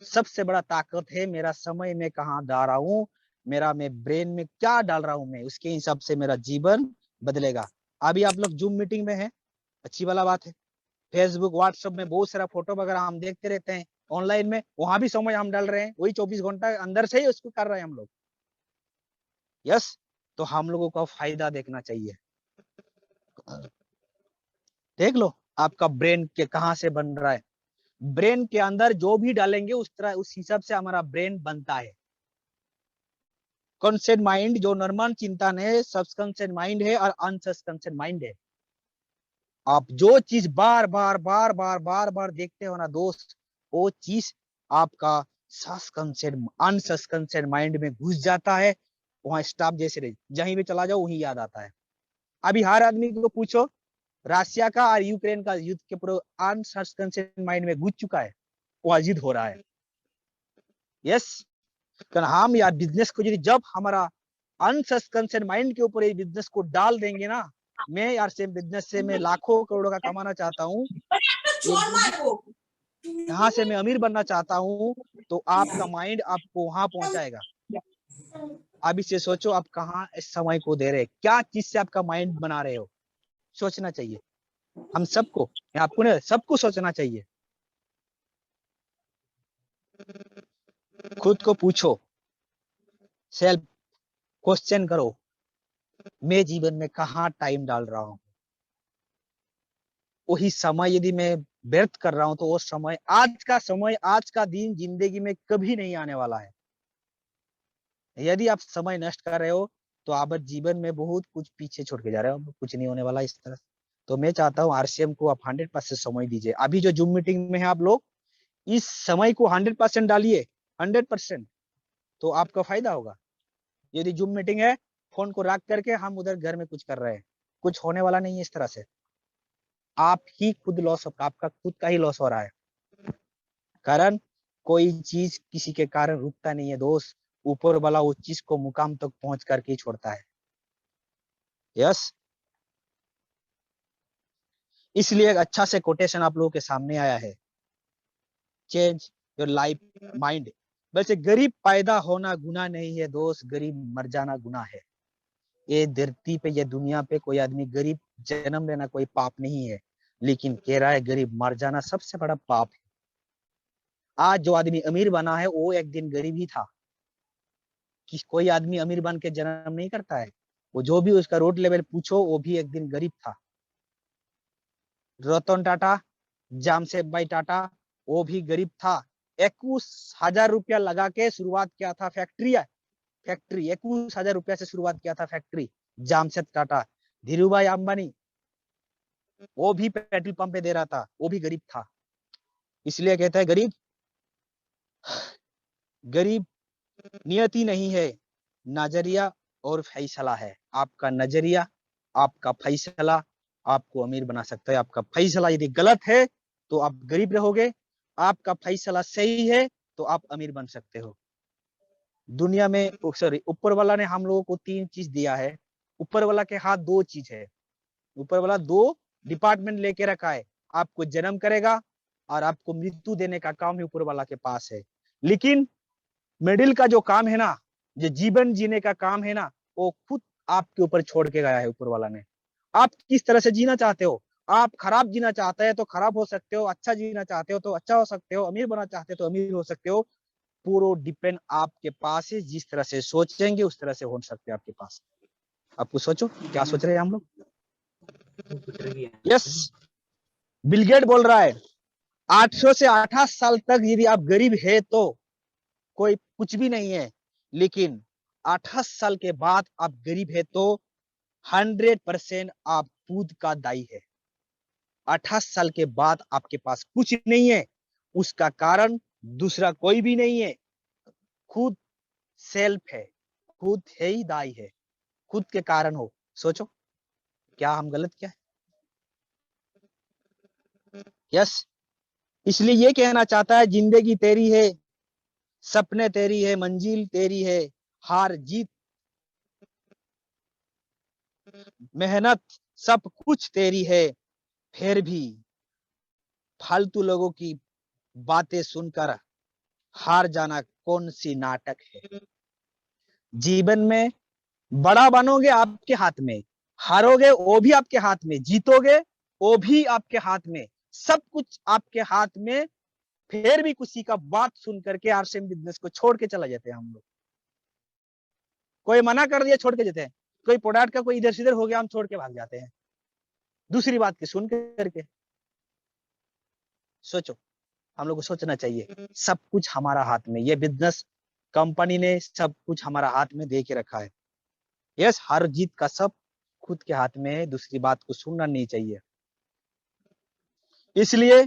सबसे बड़ा ताकत है। मेरा समय में कहाँ डाल रहा हूँ, मेरा मैं ब्रेन में क्या डाल रहा हूँ, मैं उसके हिसाब से मेरा जीवन बदलेगा। अभी आप लोग जूम मीटिंग में है, अच्छी वाला बात है। फेसबुक व्हाट्सएप में बहुत सारा फोटो वगैरह हम देखते रहते हैं ऑनलाइन में, वहां भी समय हम डाल रहे हैं। वही 24 घंटा अंदर से ही उसको कर रहे हैं हम लोग। यस, तो हम लोगों को फायदा देखना चाहिए। देख लो आपका ब्रेन के कहाँ से बन रहा है। ब्रेन के अंदर जो भी डालेंगे उस तरह, उस हिसाब से हमारा ब्रेन बनता है। कॉन्शियस माइंड जो नॉर्मल चिंतन है, सबकॉन्शियस माइंड है और अनसबकॉन्शियस माइंड है। आप जो चीज बार बार बार बार बार बार देखते हो ना दोस्त, वो चीज आपका अनसबकॉन्शियस माइंड में घुस जाता है। वहां स्टॉप जैसे रहे, जहीं भी चला जाओ वहीं याद आता है। अभी हर आदमी को पूछो, रशिया का और यूक्रेन का युद्ध के पूरे अनसबकॉन्शियस माइंड में घुस चुका है, वो युद्ध हो रहा है। यस, कारण हम यार बिजनेस को जब हमारा अनसबकॉन्शियस माइंड के ऊपर ये बिजनेस को डाल देंगे ना, मैं यार सेम बिजनेस से मैं लाखों करोड़ों का कमाना चाहता हूँ, यहाँ से मैं अमीर बनना चाहता हूँ, तो आपका माइंड आपको वहां पहुंचाएगा। अभी से सोचो आप कहाँ इस समय को दे रहे हैं, क्या चीज से आपका माइंड बना रहे हो। सोचना चाहिए हम सबको, आपको नहीं, सबको सोचना चाहिए। खुद को पूछो, सेल्फ क्वेश्चन करो, मैं जीवन में कहाँ टाइम डाल रहा हूँ। वही समय यदि मैं व्यर्थ कर रहा हूँ तो वो समय, आज का दिन जिंदगी में कभी नहीं आने वाला है। यदि आप समय नष्ट कर रहे हो तो आप जीवन में बहुत कुछ पीछे छोड़ के जा रहे हो, कुछ नहीं होने वाला इस तरह। तो मैं चाहता हूँ आरसीएम को आप 100% समय दीजिए। अभी जो जूम मीटिंग में है आप लोग, इस समय को 100% डालिए, 100%, तो आपका फायदा होगा। यदि जूम मीटिंग है, फोन को रख करके हम उधर घर में कुछ कर रहे हैं, कुछ होने वाला नहीं है इस तरह से। आप ही खुद लॉस, आपका खुद का ही लॉस हो रहा है। कारण कोई चीज किसी के कारण रुकता नहीं है दोस्त, ऊपर वाला उस चीज को मुकाम तक पहुंच करके ही छोड़ता है। यस, इसलिए एक अच्छा से कोटेशन आप लोगों के सामने आया है, चेंज योर लाइफ माइंड। वैसे गरीब पैदा होना गुनाह नहीं है दोस्त, गरीब मर जाना गुनाह है। ये धरती पे, ये दुनिया पे कोई आदमी गरीब जन्म लेना कोई पाप नहीं है, लेकिन कह रहा है गरीब मर जाना सबसे बड़ा पाप है। आज जो आदमी अमीर बना है वो एक दिन गरीब ही था। कि कोई आदमी अमीर बन के जन्म नहीं करता है, वो जो भी उसका रोड लेवल पूछो वो भी एक दिन गरीब था। रतन टाटा, जामशेद भाई टाटा, वो भी गरीब था। 21,000 रुपया लगा के शुरुआत किया था फैक्ट्री, 21,000 रुपया से शुरुआत किया था फैक्ट्री, जामशेद टाटा। धीरू भाई अंबानी वो भी पेट्रोल पंप पे दे रहा था, वो भी गरीब था। इसलिए कहता है गरीब गरीब नियति नहीं है, नजरिया और फैसला है। आपका नजरिया, आपका फैसला आपको अमीर बना सकता है। आपका फैसला यदि गलत है तो आप गरीब रहोगे, आपका फैसला सही है तो आप अमीर बन सकते हो। दुनिया में सॉरी, ऊपर वाला ने हम लोगों को 3 चीज दिया है। ऊपर वाला के हाथ 2 चीज है। ऊपर वाला 2 डिपार्टमेंट लेके रखा है। आपको जन्म करेगा और आपको मृत्यु देने का काम ही ऊपर वाला के पास है। लेकिन मिडिल का जो काम है ना, जो जीवन जीने का काम है ना, वो खुद आपके ऊपर छोड़ के गया है ऊपर वाला ने। आप किस तरह से जीना चाहते हो? आप खराब जीना चाहते हैं तो खराब हो सकते हो, अच्छा जीना चाहते हो तो अच्छा हो सकते हो, अमीर बनना चाहते हो तो अमीर हो सकते हो। पूरा डिपेंड आपके पास है। जिस तरह से सोचेंगे उस तरह से हो सकते हैं आपके पास। आपको सोचो क्या सोच रहे हैं हम लोग। यस, बिल गेट बोल रहा है 800 से 28 साल तक यदि आप गरीब है तो कोई कुछ भी नहीं है। लेकिन 28 साल के बाद आप गरीब है तो 100% आप खुद का दायी है। 28 साल के बाद आपके पास कुछ नहीं है, उसका कारण दूसरा कोई भी नहीं है, खुद सेल्फ है। खुद है ही दायी है, खुद के कारण हो। सोचो क्या हम गलत क्या है? यस, इसलिए ये कहना चाहता है जिंदगी तेरी है, सपने तेरी है, मंजिल तेरी है, हार जीत मेहनत सब कुछ तेरी है। फिर भी फालतू लोगों की बातें सुनकर हार जाना कौन सी नाटक है। जीवन में बड़ा बनोगे आपके हाथ में, हारोगे वो भी आपके हाथ में, जीतोगे वो भी आपके हाथ में, सब कुछ आपके हाथ में। फिर भी किसी का बात सुन करके आरसीएम बिजनेस को छोड़ के चला जाते हैं हम लोग। कोई मना कर दिया छोड़ के जाते हैं, कोई प्रोडक्ट का कोई इधर से इधर हो गया हम छोड़ के भाग जाते हैं दूसरी बात की सुन करके। सोचो, हम लोग को सोचना चाहिए सब कुछ हमारा हाथ में, ये बिजनेस कंपनी ने सब कुछ हमारा हाथ में दे के रखा है। यस, हर जीत का सब खुद के हाथ में है, दूसरी बात को सुनना नहीं चाहिए। इसलिए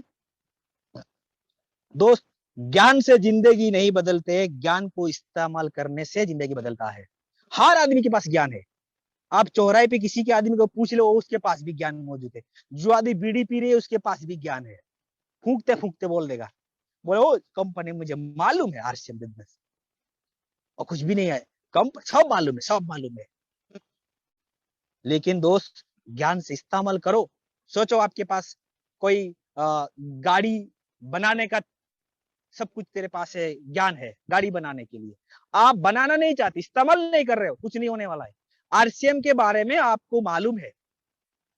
दोस्त, ज्ञान से जिंदगी नहीं बदलते, ज्ञान को इस्तेमाल करने से जिंदगी बदलता है। हर आदमी के पास ज्ञान है। आप चौराहे पे किसी के आदमी को पूछ लो, उसके पास भी ज्ञान मौजूद है। जो आदमी बीड़ी पी रही है उसके पास भी ज्ञान है। फूंकते फूंकते बोल देगा, बोले ओ कंपनी मुझे मालूम है आरसीएम बिजनेस, और कुछ भी नहीं है, कम सब मालूम है, सब मालूम है। लेकिन दोस्त, ज्ञान से इस्तेमाल करो। सोचो आपके पास कोई गाड़ी बनाने का सब कुछ तेरे पास है, ज्ञान है गाड़ी बनाने के लिए, आप बनाना नहीं चाहते, इस्तेमाल नहीं कर रहे हो, कुछ नहीं होने वाला है। आरसीएम के बारे में आपको मालूम है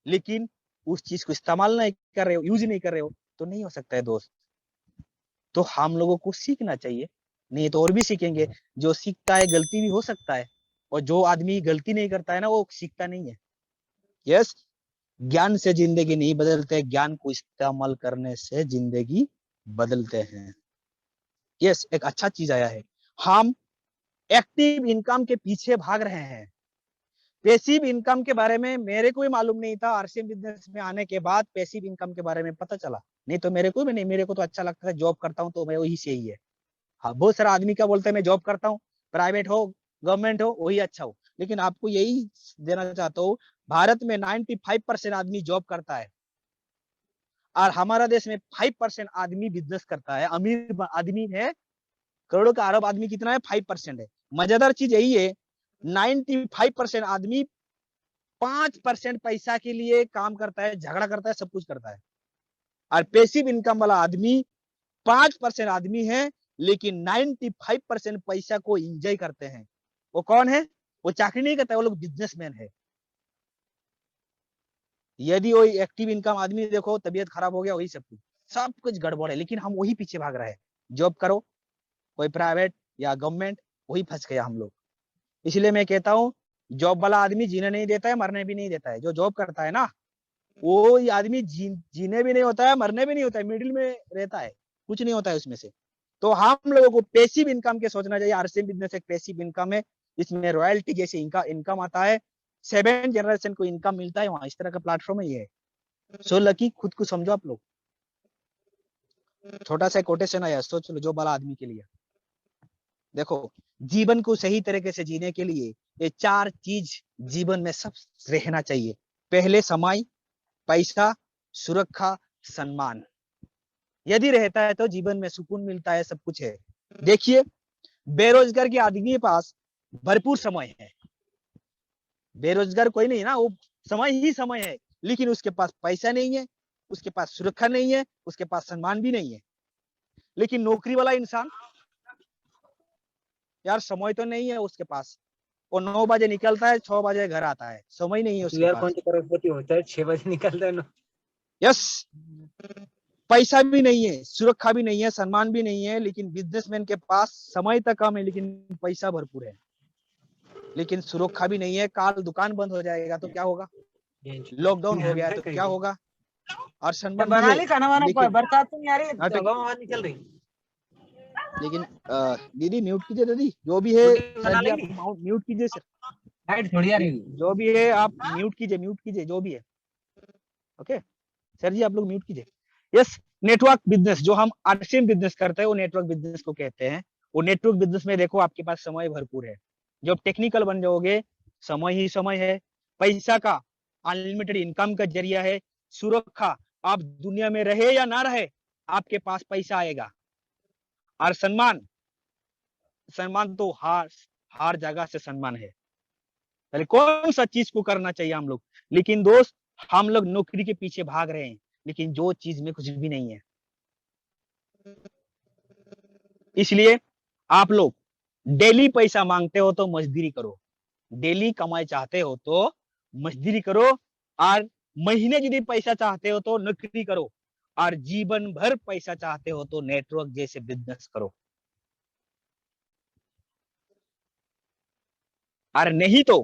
लेकिन उस चीज को इस्तेमाल नहीं कर रहे हो, यूज नहीं कर रहे हो, तो नहीं हो सकता है दोस्त। तो हम लोगों को सीखना चाहिए, नहीं तो और भी सीखेंगे। जो सीखता है गलती भी हो सकता है, और जो आदमी गलती नहीं करता है ना वो सीखता नहीं है। यस, ज्ञान से जिंदगी नहीं बदलते, ज्ञान को इस्तेमाल करने से जिंदगी बदलते हैं। यस, एक अच्छा चीज आया है, हम एक्टिव इनकम के पीछे भाग रहे हैं। पैसिव इनकम के बारे में मेरे को भी मालूम नहीं था, आरसीएम बिजनेस में आने के बाद पैसिव इनकम के बारे में पता चला। नहीं तो मेरे को भी नहीं, मेरे को तो अच्छा लगता है, जॉब करता हूँ तो मैं वही से ही है। हाँ, बहुत सारा आदमी क्या बोलते हैं मैं जॉब करता हूँ, प्राइवेट हो गवर्नमेंट हो वही अच्छा हो। लेकिन आपको यही देना चाहता हूँ, भारत में 95% आदमी जॉब करता है और हमारा देश में 5% आदमी बिजनेस करता है। अमीर आदमी है, करोड़ों का अरब आदमी कितना है, 5% है। मजेदार चीज यही है, 95% आदमी 5% पैसा के लिए काम करता है, झगड़ा करता है, सब कुछ करता है। और पैसिव इनकम वाला आदमी 5% आदमी है लेकिन 95% पैसा को एंजॉय करते हैं। वो कौन है? वो चाकरी नहीं करता है, वो लोग बिजनेसमैन है। यदि वो एक्टिव इनकम आदमी देखो, तबीयत खराब हो गया, वही सब कुछ गड़बड़ है, लेकिन हम वही पीछे भाग रहे हैं। जॉब करो, कोई प्राइवेट या गवर्नमेंट, वही फंस गया हम लोग। इसलिए मैं कहता हूँ, जॉब वाला आदमी जीने नहीं देता है, मरने भी नहीं देता है। जो जॉब करता है ना, वो आदमी जीने भी नहीं होता है, मरने भी नहीं होता है, मिडिल में रहता है, कुछ नहीं होता है उसमें से। तो हम लोगों को पैसिव इनकम के सोचना चाहिए। आरसीएम बिजनेस एक पैसिव इनकम है, इसमें रॉयल्टी जैसे इनकम आता है, 7 जनरेशन को इनकम मिलता है वहां, इस तरह का प्लेटफॉर्म है ये। सो लकी, खुद को समझो आप लोग। छोटा सा कोटेशन आया, सोच लो, जो बड़ा आदमी के लिए। देखो, जीवन को सही तरीके से जीने के लिए ये 4 चीज जीवन में सब रहना चाहिए। पहले समय, पैसा, सुरक्षा, सम्मान। यदि रहता है तो जीवन में सुकून मिलता है, सब कुछ है। देखिए, बेरोजगार के आदमी के पास भरपूर समय है। बेरोजगार कोई नहीं ना, वो समय ही समय है, लेकिन उसके पास पैसा नहीं है, उसके पास सुरक्षा नहीं है, उसके पास सम्मान भी नहीं है। लेकिन नौकरी वाला इंसान, यार समय तो नहीं है उसके पास, वो 9 बजे निकलता है, 6 बजे घर आता है, समय नहीं है तो उसके यार कौन पास। सा करोड़पति होता है 6 बजे निकलता है ना। यस, पैसा भी नहीं है, सुरक्षा भी नहीं है, सम्मान भी नहीं है, लेकिन बिजनेसमैन के पास समय तक कम है लेकिन पैसा भरपूर है, लेकिन सुरक्षा भी नहीं है। काल दुकान बंद हो जाएगा तो क्या होगा, लॉकडाउन हो गया है तो क्या होगा, और सम्मान भी बना है ली खाना वाना, लेकिन बरसात तो नहीं आ रही, नाटक। हवा हवा निकल रही। लेकिन दीदी म्यूट कीजिए, दीदी जो भी है। रोटी सर बना जी आप लेंगी, म्यूट कीजिए सर, लाइट थोड़ी आ रही। जो भी है आप म्यूट कीजिए जो भी है। ओके सर जी, आप लोग म्यूट कीजिए। यस, नेटवर्क बिजनेस, जो हम आरसीएम बिजनेस करते हैं वो नेटवर्क बिजनेस को कहते हैं। वो नेटवर्क बिजनेस में देखो आपके पास समय भरपूर है, जब टेक्निकल बन जाओगे समय ही समय है। पैसा का अनलिमिटेड इनकम का जरिया है। सुरक्षा, आप दुनिया में रहे या ना रहे आपके पास पैसा आएगा। और सम्मान, सम्मान तो हर जगह से सम्मान है। पहले कौन सा चीज को करना चाहिए हम लोग, लेकिन दोस्त हम लोग नौकरी के पीछे भाग रहे हैं, लेकिन जो चीज में कुछ भी नहीं है। इसलिए आप लोग डेली पैसा मांगते हो तो मजदूरी करो, डेली कमाई चाहते हो तो मजदूरी करो, और महीने यदि पैसा चाहते हो तो नौकरी करो, और जीवन भर पैसा चाहते हो तो नेटवर्क जैसे बिजनेस करो। और नहीं तो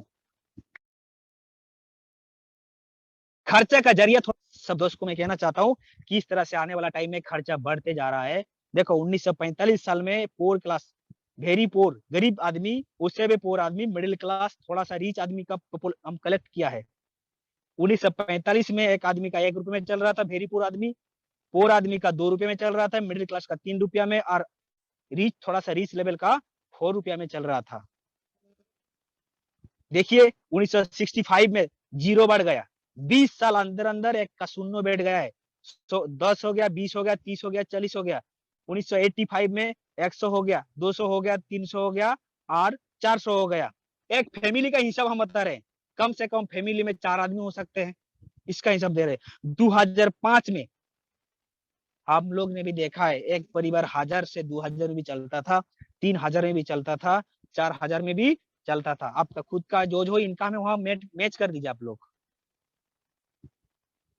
खर्चा का जरिया थोड़ा सब दोस्त को मैं कहना चाहता हूँ कि इस तरह से आने वाला टाइम में खर्चा बढ़ते जा रहा है। देखो 1945 साल में पोर क्लास, वेरी पोर, गरीब आदमी, उससे भी पोर आदमी, मिडिल क्लास, थोड़ा सा रिच आदमी का हम कलेक्ट किया है। 1945 में एक आदमी का 1 रुपए में चल रहा था, वेरी पोर आदमी का 2 रुपए में चल रहा था, मिडिल क्लास का 3 रुपया में, और रिच, थोड़ा सा रिच लेवल का 4 रुपया में चल रहा था। देखिए 1965 में जीरो बढ़ गया, 20 साल अंदर अंदर एक का शून्य बैठ गया है। 10 हो गया, 20 हो गया, 30 हो गया, 40 हो गया। 1985 में 100 हो गया, 200 हो गया, 300 हो गया, और 400 हो गया। एक फैमिली का हिसाब हम बता रहे हैं, कम से कम फैमिली में 4 आदमी हो सकते हैं, इसका हिसाब दे रहे हैं। 2005 में हम लोग ने भी देखा है, एक परिवार 1000 से 2000 में भी चलता था, 3000 में भी चलता था, 4000 में भी चलता था। आपका खुद का जो इनकम है वहां मैच कर दीजिए आप लोग।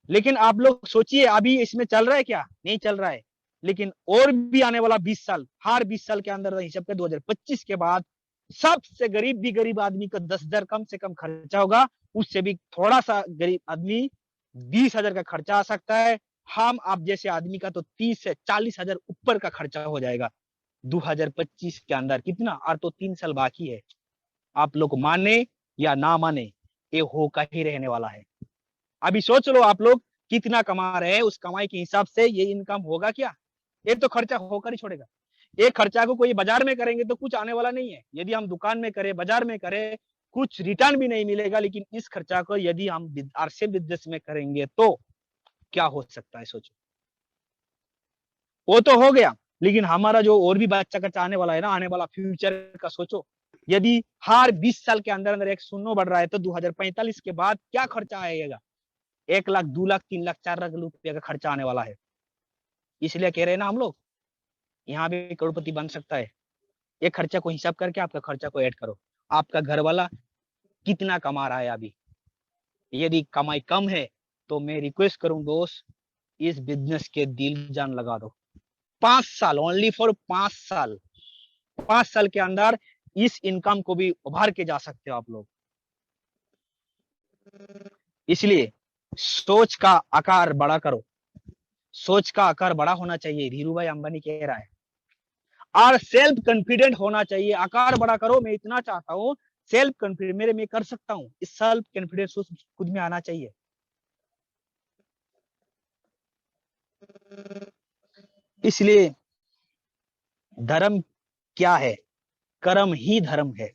लेकिन आप लोग सोचिए अभी इसमें चल रहा है क्या, नहीं चल रहा है। लेकिन और भी आने वाला 20 साल, हर 20 साल के अंदर हिसाब के 2025 के बाद सबसे गरीब भी गरीब आदमी का 10,000 कम से कम खर्चा होगा, उससे भी थोड़ा सा गरीब आदमी 20,000 का खर्चा आ सकता है। हम आप जैसे आदमी का तो 30 से 40,000 ऊपर का खर्चा हो जाएगा 2025 के अंदर। कितना, और तो 3 साल बाकी है। आप लोग माने या ना माने, ये होकर ही रहने वाला है। अभी सोच लो आप लोग कितना कमा रहे हैं, उस कमाई के हिसाब से ये इनकम होगा क्या, ये तो खर्चा होकर ही छोड़ेगा। ये खर्चा को कोई बाजार में करेंगे तो कुछ आने वाला नहीं है, यदि हम दुकान में करें, बाजार में करें, कुछ रिटर्न भी नहीं मिलेगा। लेकिन इस खर्चा को यदि हम आरसीएम बिजनेस में करेंगे तो क्या हो सकता है, सोचो। वो तो हो गया, लेकिन हमारा जो और भी बच्चा कच्चा आने वाला है ना, आने वाला फ्यूचर का सोचो। यदि हर 20 साल के अंदर अंदर एक शून्य बढ़ रहा है तो 2045 के बाद क्या खर्चा आएगा, 1 लाख, 2 लाख, 3 लाख, 4 लाख रुपया का खर्चा आने वाला है। इसलिए कह रहे हैं ना हम लोग, यहाँ भी करोड़पति बन सकता है। ये खर्चा को हिसाब करके आपका खर्चा को ऐड करो। आपका घर वाला कितना कमा रहा है अभी, यदि कमाई कम है तो मैं रिक्वेस्ट करूं दोस्त, इस बिजनेस के दिल जान लगा दो। 5 साल, ओनली फॉर 5 साल, 5 साल के अंदर इस इनकम को भी उभार के जा सकते हो आप लोग। इसलिए सोच का आकार बड़ा करो, सोच का आकार बड़ा होना चाहिए, धीरू भाई अंबानी कह रहा है। और सेल्फ कॉन्फिडेंट होना चाहिए, आकार बड़ा करो। मैं इतना चाहता हूं, सेल्फ कॉन्फिडेंट, मेरे में कर सकता हूं, इस सेल्फ कॉन्फिडेंस खुद में आना चाहिए। इसलिए धर्म क्या है? कर्म ही धर्म है।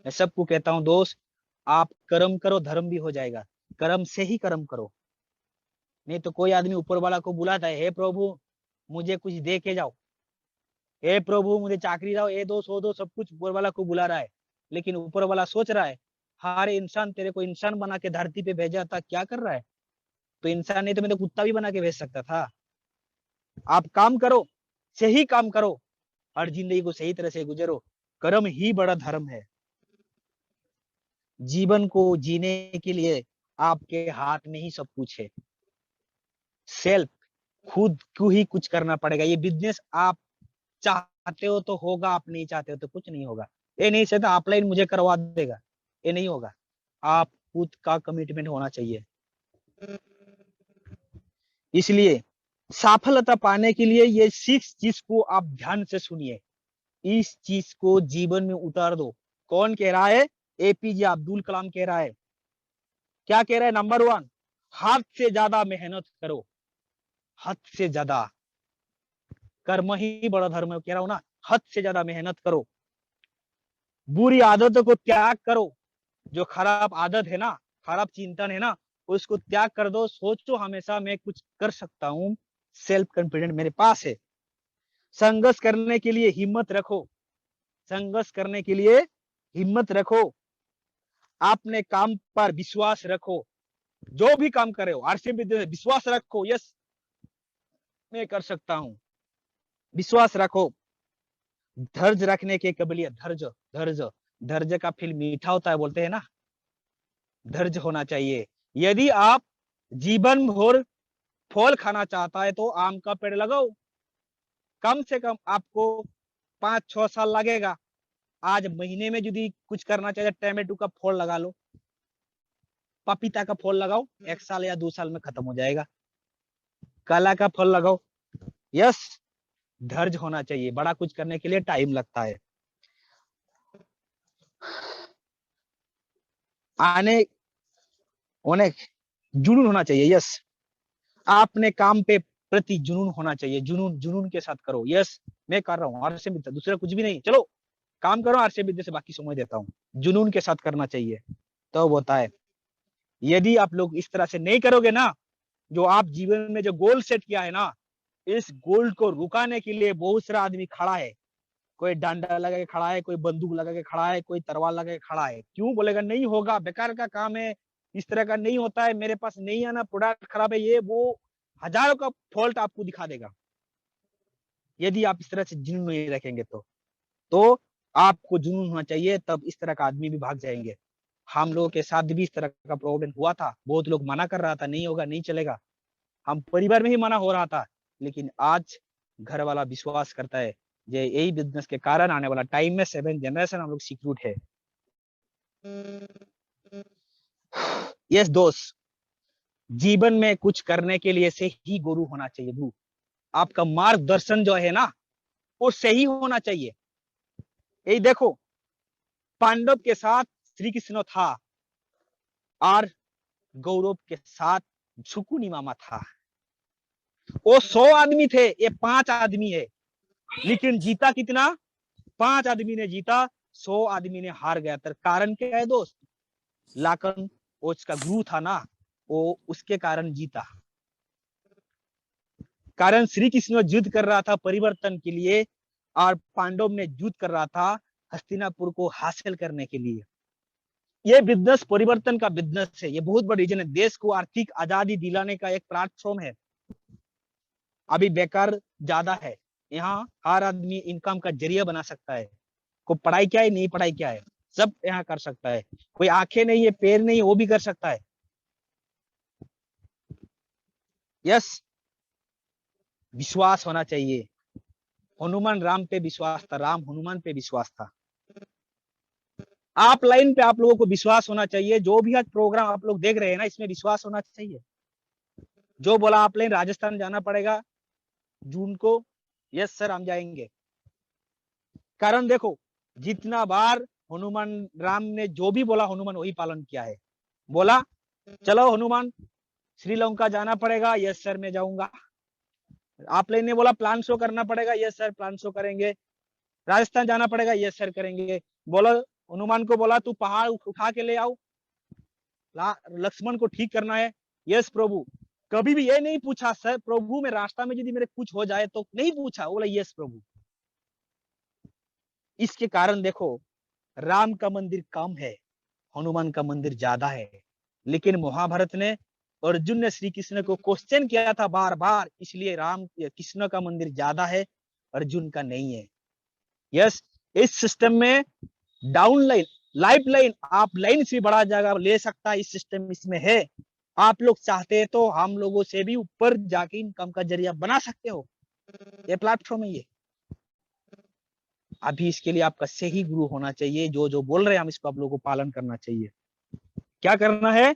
मैं सबको कहता हूं दोस्त, आप कर्म करो, धर्म भी हो जाएगा। कर्म से ही कर्म करो। नहीं तो कोई आदमी ऊपर वाला को बुलाता है, हे प्रभु मुझे कुछ दे के जाओ, हे प्रभु मुझे चाकरी दो, ये दो सो दो, सब कुछ ऊपर वाला को बुला रहा है। लेकिन ऊपर वाला सोच रहा है, हारे इंसान, तेरे को इंसान बना के धरती पे भेजा था, क्या कर रहा है? तो इंसान नहीं तो मैं तो कुत्ता भी बना के भेज सकता था। आप काम करो, सही काम करो, हर जिंदगी को सही तरह से गुजरो। कर्म ही बड़ा धर्म है। जीवन को जीने के लिए आपके हाथ में ही सब कुछ है। सेल्फ, खुद को ही कुछ करना पड़ेगा। ये बिजनेस आप चाहते हो तो होगा, आप नहीं चाहते हो तो कुछ नहीं होगा। ये नहीं चाहता ऑफलाइन मुझे करवा देगा, ये नहीं होगा। आप खुद का कमिटमेंट होना चाहिए। इसलिए सफलता पाने के लिए ये 6 चीज को आप ध्यान से सुनिए, इस चीज को जीवन में उतार दो। कौन कह रहा है? एपीजे अब्दुल कलाम कह रहा है। क्या कह रहा है? नंबर 1, हद से ज्यादा मेहनत करो। हद से ज्यादा, कर्म ही बड़ा धर्म है, कह रहा हूं ना। हद से ज्यादा मेहनत करो। बुरी आदतों को त्याग करो। जो खराब आदत है ना, खराब चिंतन है ना, उसको त्याग कर दो। सोचो हमेशा मैं कुछ कर सकता हूँ, सेल्फ कॉन्फिडेंट मेरे पास है। संघर्ष करने के लिए हिम्मत रखो। संघर्ष करने के लिए हिम्मत रखो। अपने काम पर विश्वास रखो। जो भी काम करे हो, आरसीएम विद्या विश्वास रखो, यस मैं कर सकता हूँ, विश्वास रखो। धैर्य रखने के काबिलियत, धैर्य, धैर्य, धैर्य का फल मीठा होता है बोलते हैं ना, धैर्य होना चाहिए। यदि आप जीवन भर फल खाना चाहता है तो आम का पेड़ लगाओ। कम से कम आपको 5-6 साल लगेगा। आज महीने में यदि कुछ करना चाहिए, टमाटो का फल लगा लो, पपीता का फल लगाओ, 1 साल या 2 साल में खत्म हो जाएगा। कला का फल लगाओ। यस, धैर्य होना चाहिए। बड़ा कुछ करने के लिए टाइम लगता है। आने होने जुनून होना चाहिए। यस, आपने काम पे प्रति जुनून होना चाहिए। जुनून, जुनून के साथ करो। यस मैं कर रहा हूँ आरसीएम विद्या, दूसरा कुछ भी नहीं, चलो काम करो, आरसीएम विद्या से बाकी समय देता हूँ। जुनून के साथ करना चाहिए तो होता है। यदि आप लोग इस तरह से नहीं करोगे ना, जो आप जीवन में जो गोल सेट किया है ना, इस गोल को रुकाने के लिए बहुत सारा आदमी खड़ा है। कोई डंडा लगा के खड़ा है, कोई बंदूक लगा के खड़ा है, कोई तलवार लगा के खड़ा है। क्यों? बोलेगा नहीं होगा, बेकार का काम है, इस तरह का नहीं होता है, मेरे पास नहीं आना, प्रोडक्ट खराब है, ये वो हजारों का फॉल्ट आपको दिखा देगा। यदि आप इस तरह से जुनून नहीं रखेंगे तो आपको जुनून होना चाहिए, तब इस तरह का आदमी भी भाग जाएंगे। हम लोगों के साथ भी इस तरह का प्रॉब्लम हुआ था। बहुत लोग मना कर रहा था, नहीं होगा, नहीं चलेगा। हम परिवार में ही मना हो रहा था, लेकिन आज घर वाला विश्वास करता है। ये यही बिजनेस के कारण आने वाला टाइम में 7 जनरेशन हम लोग सिक्योर्ड है। यस दोस्त, जीवन में कुछ करने के लिए से ही गुरु होना चाहिए। गुरु, आपका मार्गदर्शन जो है ना, वो सही होना चाहिए। यही देखो, पांडव के साथ श्री कृष्ण था और गौरव के साथ झुकुनी मामा था। वो 100 आदमी थे, ये 5 आदमी है। लेकिन जीता कितना? 5 आदमी ने जीता, 100 आदमी ने हार गया। तर कारण क्या है दोस्त? लाकन वो उसका गुरु था ना, वो उसके कारण जीता। कारण श्री कृष्ण युद्ध कर रहा था परिवर्तन के लिए, और पांडव ने युद्ध कर रहा था हस्तिनापुर को हासिल करने के लिए। ये बिजनेस परिवर्तन का बिजनेस है। ये बहुत बड़ी रीजन है। देश को आर्थिक आजादी दिलाने का एक प्लेटफॉर्म है। अभी बेकार ज्यादा है, यहाँ हर आदमी इनकम का जरिया बना सकता है। को पढ़ाई क्या है, नहीं पढ़ाई क्या है, सब यहाँ कर सकता है। कोई आंखें नहीं है, पैर नहीं है, वो भी कर सकता है। यस, विश्वास होना चाहिए। हनुमान राम पे विश्वास था, राम हनुमान पे विश्वास था। आप लाइन पे आप लोगों को विश्वास होना चाहिए। जो भी आज प्रोग्राम आप लोग देख रहे हैं ना, इसमें विश्वास होना चाहिए। जो बोला आप लाइन राजस्थान जाना पड़ेगा जून को, यस सर हम जाएंगे। कारण देखो, जितना बार हनुमान राम ने जो भी बोला, हनुमान वही पालन किया है। बोला चलो हनुमान श्रीलंका जाना पड़ेगा, यस सर मैं जाऊंगा। आपने बोला प्लान शो करना पड़ेगा, यस सर प्लान शो करेंगे। राजस्थान जाना पड़ेगा, यस सर करेंगे। बोलो हनुमान को बोला तू पहाड़ उठा के ले आओ, लक्ष्मण को ठीक करना है, यस प्रभु। कभी भी ये नहीं पूछा सर प्रभु में रास्ता में यदि मेरे कुछ हो जाए तो, नहीं पूछा, बोला यस प्रभु। इसके कारण देखो राम का मंदिर कम है, हनुमान का मंदिर ज्यादा है। लेकिन महाभारत ने, अर्जुन ने श्री कृष्ण को क्वेश्चन किया था बार बार, इसलिए राम कृष्ण का मंदिर ज्यादा है, अर्जुन का नहीं है। यस, इस सिस्टम में डाउन लाइन, लाइफ लाइन, आप लाइन से बड़ा जगह ले सकता है, इस सिस्टम इसमें है। आप लोग चाहते हैं तो हम लोगों से भी ऊपर जाके इनकम का जरिया बना सकते हो, ये प्लेटफॉर्म है ये। अभी इसके लिए आपका सही गुरु होना चाहिए, जो जो बोल रहे हैं हम इसको आप लोगों को पालन करना चाहिए। क्या करना है?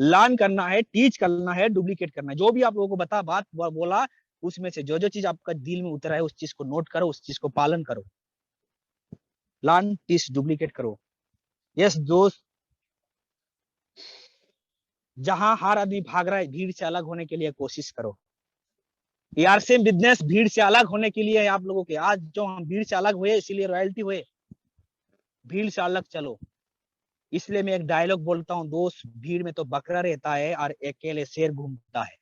लर्न करना है, टीच करना है, डुप्लीकेट करना है। जो भी आप लोगों को बात बोला उसमें से जो जो चीज आपका दिल में उतरा है उस चीज को नोट करो, उस चीज को पालन करो। लर्न, टीच, डुप्लीकेट करो। यस दोस्त, जहां हर आदमी भाग रहा है भीड़ से अलग होने के लिए कोशिश करो। यार सेम बिजनेस भीड़ से अलग होने के लिए है आप लोगों के। आज जो हम भीड़ से अलग हुए इसीलिए रॉयल्टी हुए, भीड़ से अलग चलो। इसलिए मैं एक डायलॉग बोलता हूँ, दोस्त भीड़ में तो बकरा रहता है और अकेले शेर घूमता है।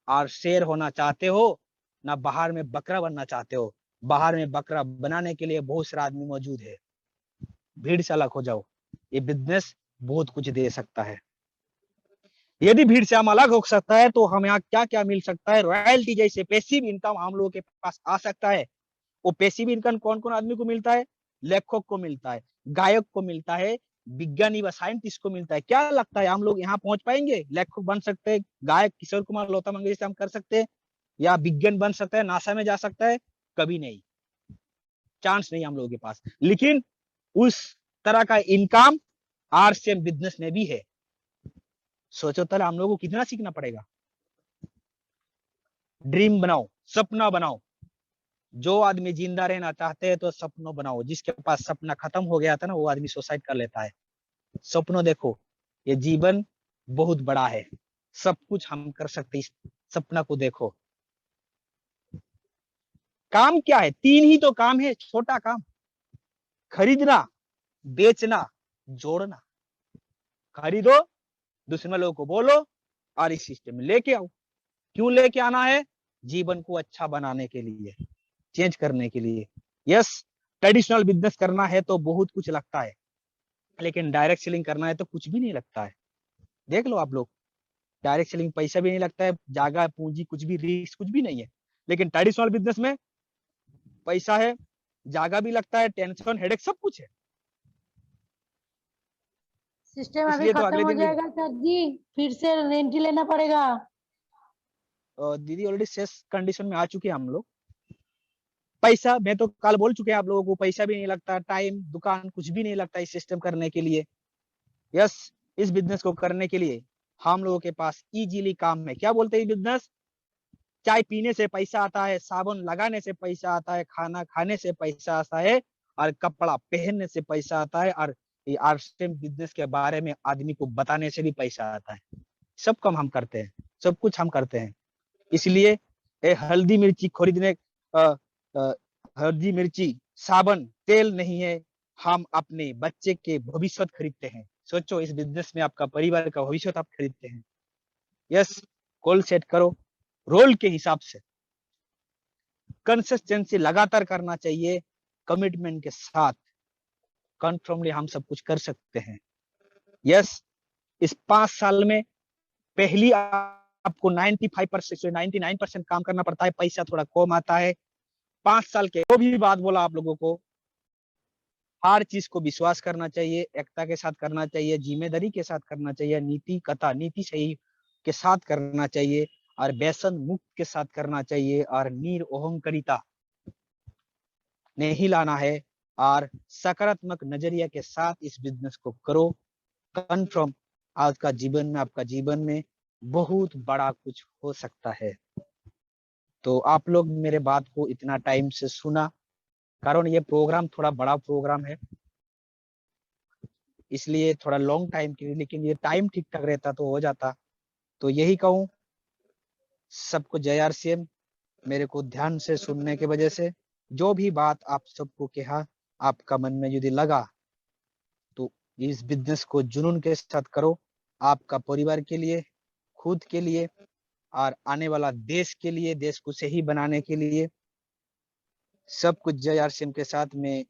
और शेर होना चाहते हो ना बाहर में बकरा बनना चाहते हो, बाहर में बकरा बनाने के लिए बहुत सारा आदमी मौजूद है। भीड़ से अलग हो जाओ, ये बिजनेस बहुत कुछ दे सकता है। यदि भीड़ से हम अलग हो सकता है तो हमें यहाँ क्या क्या मिल सकता है? रॉयल्टी जैसे पैसिव इनकम हम लोगों के पास आ सकता है। वो पैसिव इनकम कौन कौन आदमी को मिलता है? लेखक को मिलता है, गायक को मिलता है, विज्ञानी व साइंटिस्ट को मिलता है। क्या लगता है हम लोग यहाँ पहुंच पाएंगे? लेखक बन सकते हैं, गायक किशोर कुमार, लता मंगेशकर से हम कर सकते हैं, या विज्ञान बन सकता है, नासा में जा सकता है? कभी नहीं, चांस नहीं हम लोगों के पास। लेकिन उस तरह का इनकम आरसीएम बिजनेस में भी है। सोचो तो हम लोगों को कितना सीखना पड़ेगा। ड्रीम बनाओ, सपना बनाओ। जो आदमी जिंदा रहना चाहते हैं तो सपनों बनाओ। जिसके पास सपना खत्म हो गया था ना, वो आदमी सुसाइड कर लेता है। सपनों देखो, ये जीवन बहुत बड़ा है, सब कुछ हम कर सकते, इस सपना को देखो। काम क्या है? 3 ही तो काम है, छोटा काम, खरीदना, बेचना, जोड़ना। खरीदो, दूसरे लोगों को बोलो और इस सिस्टम में लेके आओ। क्यों लेके आना है? जीवन को अच्छा बनाने के लिए, चेंज करने के लिए। यस, ट्रेडिशनल बिजनेस करना है तो बहुत कुछ लगता है, लेकिन डायरेक्ट सेलिंग करना है तो कुछ भी नहीं लगता है। देख लो आप लोग, डायरेक्ट सेलिंग पैसा भी नहीं लगता है, जागा पूंजी कुछ भी, रिस्क कुछ भी नहीं है। लेकिन ट्रेडिशनल बिजनेस में पैसा है, जागा भी लगता है, टेंशन, हेडेक सब कुछ है। सिस्टम अभी इसलिए तो खत्म अगले हो दिन जाएगा सर जी, फिर से रेंट ही लेना पड़ेगा। दीदी ऑलरेडी सेस कंडीशन में आ चुके हैं हम लोग। पैसा मैं तो कल बोल चुके हैं आप लोगों को, पैसा भी नहीं लगता, टाइम, दुकान कुछ भी नहीं लगता इस सिस्टम करने के लिए। यस, इस बिजनेस को करने के लिए हम लोगों के पास इजीली काम है। क्या बोलते हैं बिजनेस? चाय पीने से पैसा आता है, साबुन लगाने से पैसा आता है, खाना खाने से पैसा आता है, और कपड़ा पहनने से पैसा आता है, और ये आरसीएम बिजनेस के बारे में आदमी को बताने से भी पैसा आता है। सब काम हम करते हैं, सब कुछ हम करते हैं। इसलिए हल्दी मिर्ची खरीदने, हल्दी मिर्ची साबुन तेल नहीं है, हम अपने बच्चे के भविष्य खरीदते हैं। सोचो, इस बिजनेस में आपका परिवार का भविष्य आप खरीदते हैं। यस, गोल सेट करो, रोल के हिसाब से कंसिस्टेंसी लगातार करना चाहिए, कमिटमेंट के साथ। कन्फर्मली हम सब कुछ कर सकते हैं। यस, इस 5 साल में पहली आपको 95% से 99% काम करना पड़ता है, पैसा थोड़ा कम आता है। 5 साल के वो भी बात बोला आप लोगों को, हर चीज को विश्वास करना चाहिए, एकता के साथ करना चाहिए, जिम्मेदारी के साथ करना चाहिए, नीति कथा, नीति सही के साथ करना चाहिए, और व्यसन मुक्त के साथ करना चाहिए, और निरअहंकारिता नहीं लाना है, और सकारात्मक नजरिया के साथ इस बिजनेस को करो। कन्फर्म आज का जीवन में, आपका जीवन में बहुत बड़ा कुछ हो सकता है। तो आप लोग मेरे बात को इतना टाइम से सुना, कारण ये प्रोग्राम थोड़ा बड़ा प्रोग्राम है, इसलिए थोड़ा लॉन्ग टाइम के लिए, लेकिन ये टाइम ठीक ठाक रहता तो हो जाता। तो यही कहूँ सबको जय आरसीएम। मेरे को ध्यान से सुनने के वजह से जो भी बात आप सबको कहा आपका मन में यदि लगा तो इस बिजनेस को जुनून के साथ करो, आपका परिवार के लिए, खुद के लिए और आने वाला देश के लिए, देश को सही बनाने के लिए। सब कुछ जय आरसीएम के साथ में